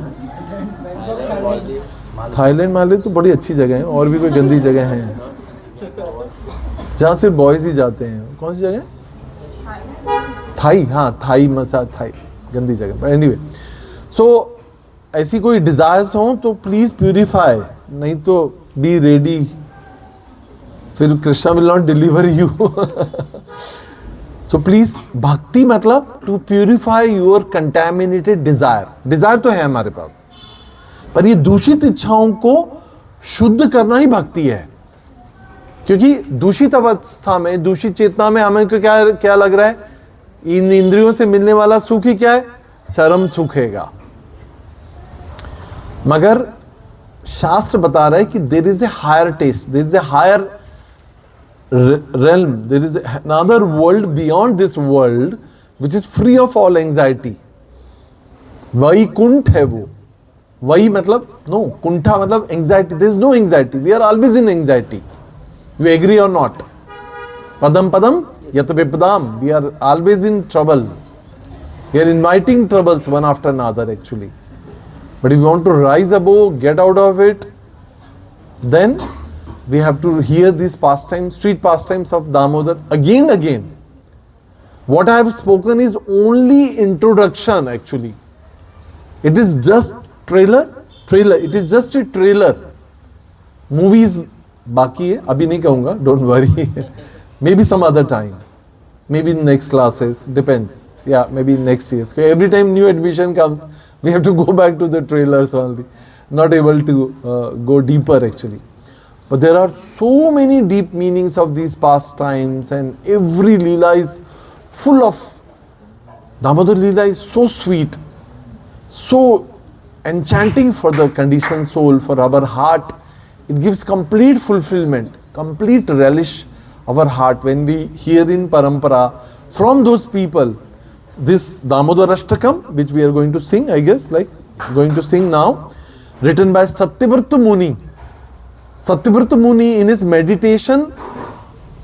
थाईलैंड माले तो बड़ी अच्छी जगह है, और भी कोई गंदी जगह है जहाँ सिर्फ बॉयज ही जाते हैं. कौन सी जगह? थाई, हाँ, थाई मसाज, थाई गंदी जगह. बट एनीवे, सो ऐसी कोई डिजायर्स हो तो प्लीज प्यूरिफाई, नहीं तो बी रेडी, फिर Krishna will not deliver you. So please, भक्ति मतलब to purify your contaminated desire. Desire तो है हमारे पास, पर ये दूषित इच्छाओं को शुद्ध करना ही भक्ति है. क्योंकि दूषित अवस्था में, दूषित चेतना में हमें क्या लग रहा है? इन इंद्रियों से मिलने वाला सुख ही क्या है? चरम सुख हैगा. मगर शास्त्र बता रहा है कि there is a higher taste, there is a higher realm, there is another world beyond this world which is free of all anxiety. Vaikuntha है वो. वही मतलब नो, कुंठा मतलब anxiety. There is no anxiety. We are always in anxiety. You agree or not? Padam padam yat vipadam. We are always in trouble. We are inviting troubles one after another actually. But if you want to rise above, get out of it, then we have to hear these pastimes, sweet pastimes of Damodar again. What I have spoken is only introduction actually. It is just trailer. It is just a trailer. Movies बाकी है, अभी नहीं कहूँगा, don't worry. Maybe some other time. Maybe in next classes, depends. Yeah, maybe next year. Every time new admission comes, we have to go back to the trailers only. Not able to go deeper actually. But there are so many deep meanings of these pastimes, and every Leela is full of. Damodar Leela is so sweet, so enchanting for the conditioned soul, for our heart. It gives complete fulfillment, complete relish our heart when we hear in Parampara from those people. This Damodar Ashtakam, which we are going to sing, I guess, like going to sing now, written by Satyavrata Muni. Satyavrata Muni in his meditation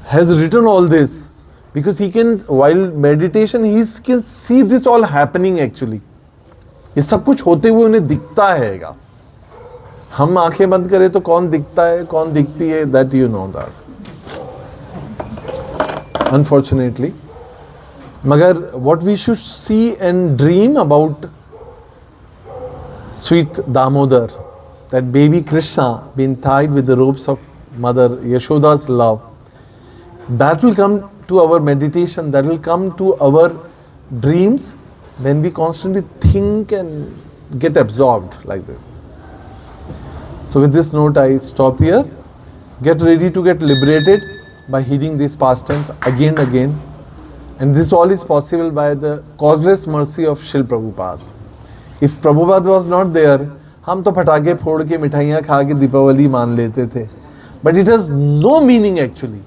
has written all this because he can, while meditation, he can see this all happening actually. ये सब कुछ होते हुए उन्हें दिखता हैगा. हम आंखें बंद करें तो कौन दिखता है, कौन दिखती है, that you know that. Unfortunately. मगर what we should see and dream about sweet Damodar, that baby Krishna being tied with the ropes of Mother Yashoda's love, that will come to our meditation, that will come to our dreams when we constantly think and get absorbed like this. So with this note I stop here. Get ready to get liberated by heeding these pastimes again and again. And this all is possible by the causeless mercy of Srila Prabhupada. If Prabhupada was not there, हम तो पटाखे फोड़ के मिठाइयाँ खा के दीपावली मान लेते थे. But it has no meaning actually.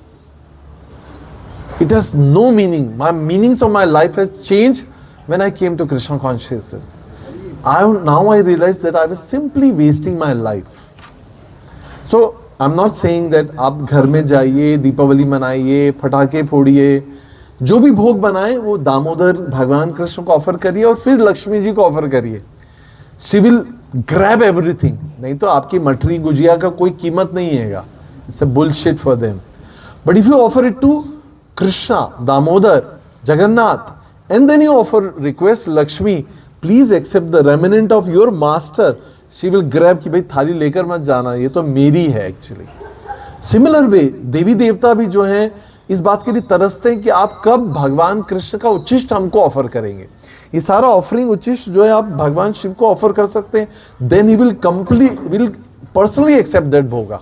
It has no meaning. My meanings of my life has changed when I came to Krishna consciousness. Now I realize that I was simply wasting my life. So I'm not saying that आप घर में जाइए, दीपावली मनाइए, पटाखे फोड़िए, जो भी भोग बनाए वो दामोदर भगवान कृष्ण को ऑफर करिए और फिर लक्ष्मी जी को ऑफर करिए. She will grab everything. नहीं तो आपकी मठरी गुजिया का कोई कीमत नहीं है. It's a bullshit for them. But if you offer it to Krishna, Damodar, Jagannath, and then you offer request Lakshmi, please accept the remnant of your master. She will grab कि भाई थाली लेकर मत जाना, ये तो मेरी है एक्चुअली. सिमिलर वे देवी देवता भी जो हैं इस बात के लिए तरसते हैं कि आप कब भगवान कृष्ण का उच्चिष्ट हमको ऑफर करेंगे. ये सारा ऑफरिंग उच्चिष्ट जो है आप भगवान शिव को ऑफर कर सकते हैं. Then he will personally accept that भोगा.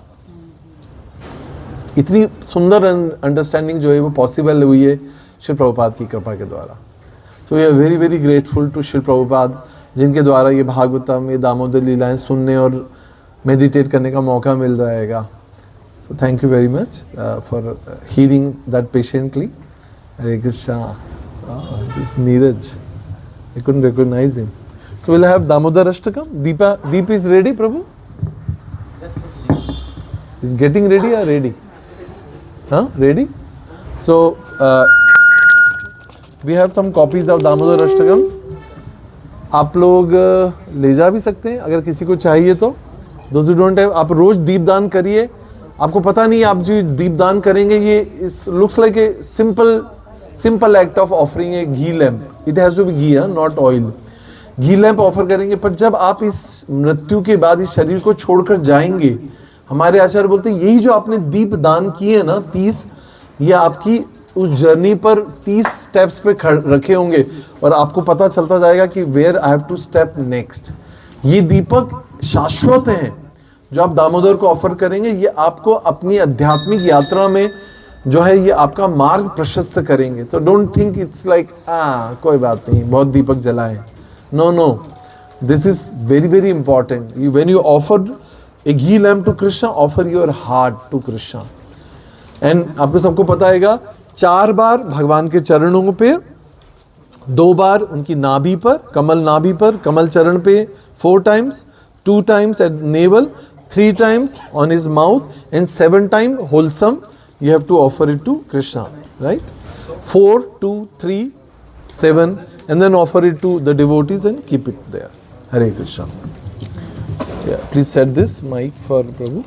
इतनी सुंदर अंडरस्टैंडिंग जो है वो पॉसिबल हुई है श्री प्रभुपाद की कृपा के द्वारा. So we are very very grateful to Shri Prabhupada, जिनके द्वारा ये भागवतम, ये दामोदर लीलाएं सुनने और मेडिटेट करने का मौका मिल रहेगा. So thank you very much for hearing that patiently. Hare Krishna. This Neeraj, I couldn't recognize him. So will have Damodar Ashtakam. Deep is ready प्रभु? Is getting ready or ready? Huh? Ready? So we have some copies of Damodar Ashtakam. आप लोग ले जा भी सकते हैं अगर किसी को चाहिए तो. Those who don't have, आप रोज दीपदान करिए. आपको पता नहीं आप जो दीपदान करेंगे ये looks like a simple act of offering a ghee lamp. It has to be ghee, not oil. Ghee lamp offer करेंगे. पर जब आप इस मृत्यु के बाद इस शरीर को छोड़कर जाएंगे, हमारे आचार्य बोलते हैं यही जो आपने दीप दान किए ना 30, ये आपकी उस जर्नी पर 30 स्टेप्स पे रखे होंगे और आपको पता चलता जाएगा कि where I have to step next. ये दीपक शाश्वत हैं जो आप दामोदर को ऑफर करेंगे. ये आपको अपनी आध्यात्मिक यात्रा में जो है ये आपका मार्ग प्रशस्त करेंगे. तो डोंट थिंक इट्स लाइक कोई बात नहीं, बहुत दीपक जलाएं. No, this is very very important. When you offer a ghee lamp to Krishna, offer your heart to Krishna. And आपको सबको पता हैगा 4 बार भगवान के चरणों पे, 2 बार उनकी नाभि पर, कमल नाभि पर, कमल चरण पे 4 times, 2 times at navel, 3 times on his mouth, and 7 times wholesome you have to offer it to Krishna, right? 4, 2, 3, 7, and then offer it to the devotees and keep it there. Hare Krishna. Yeah, please set this mic for Prabhu.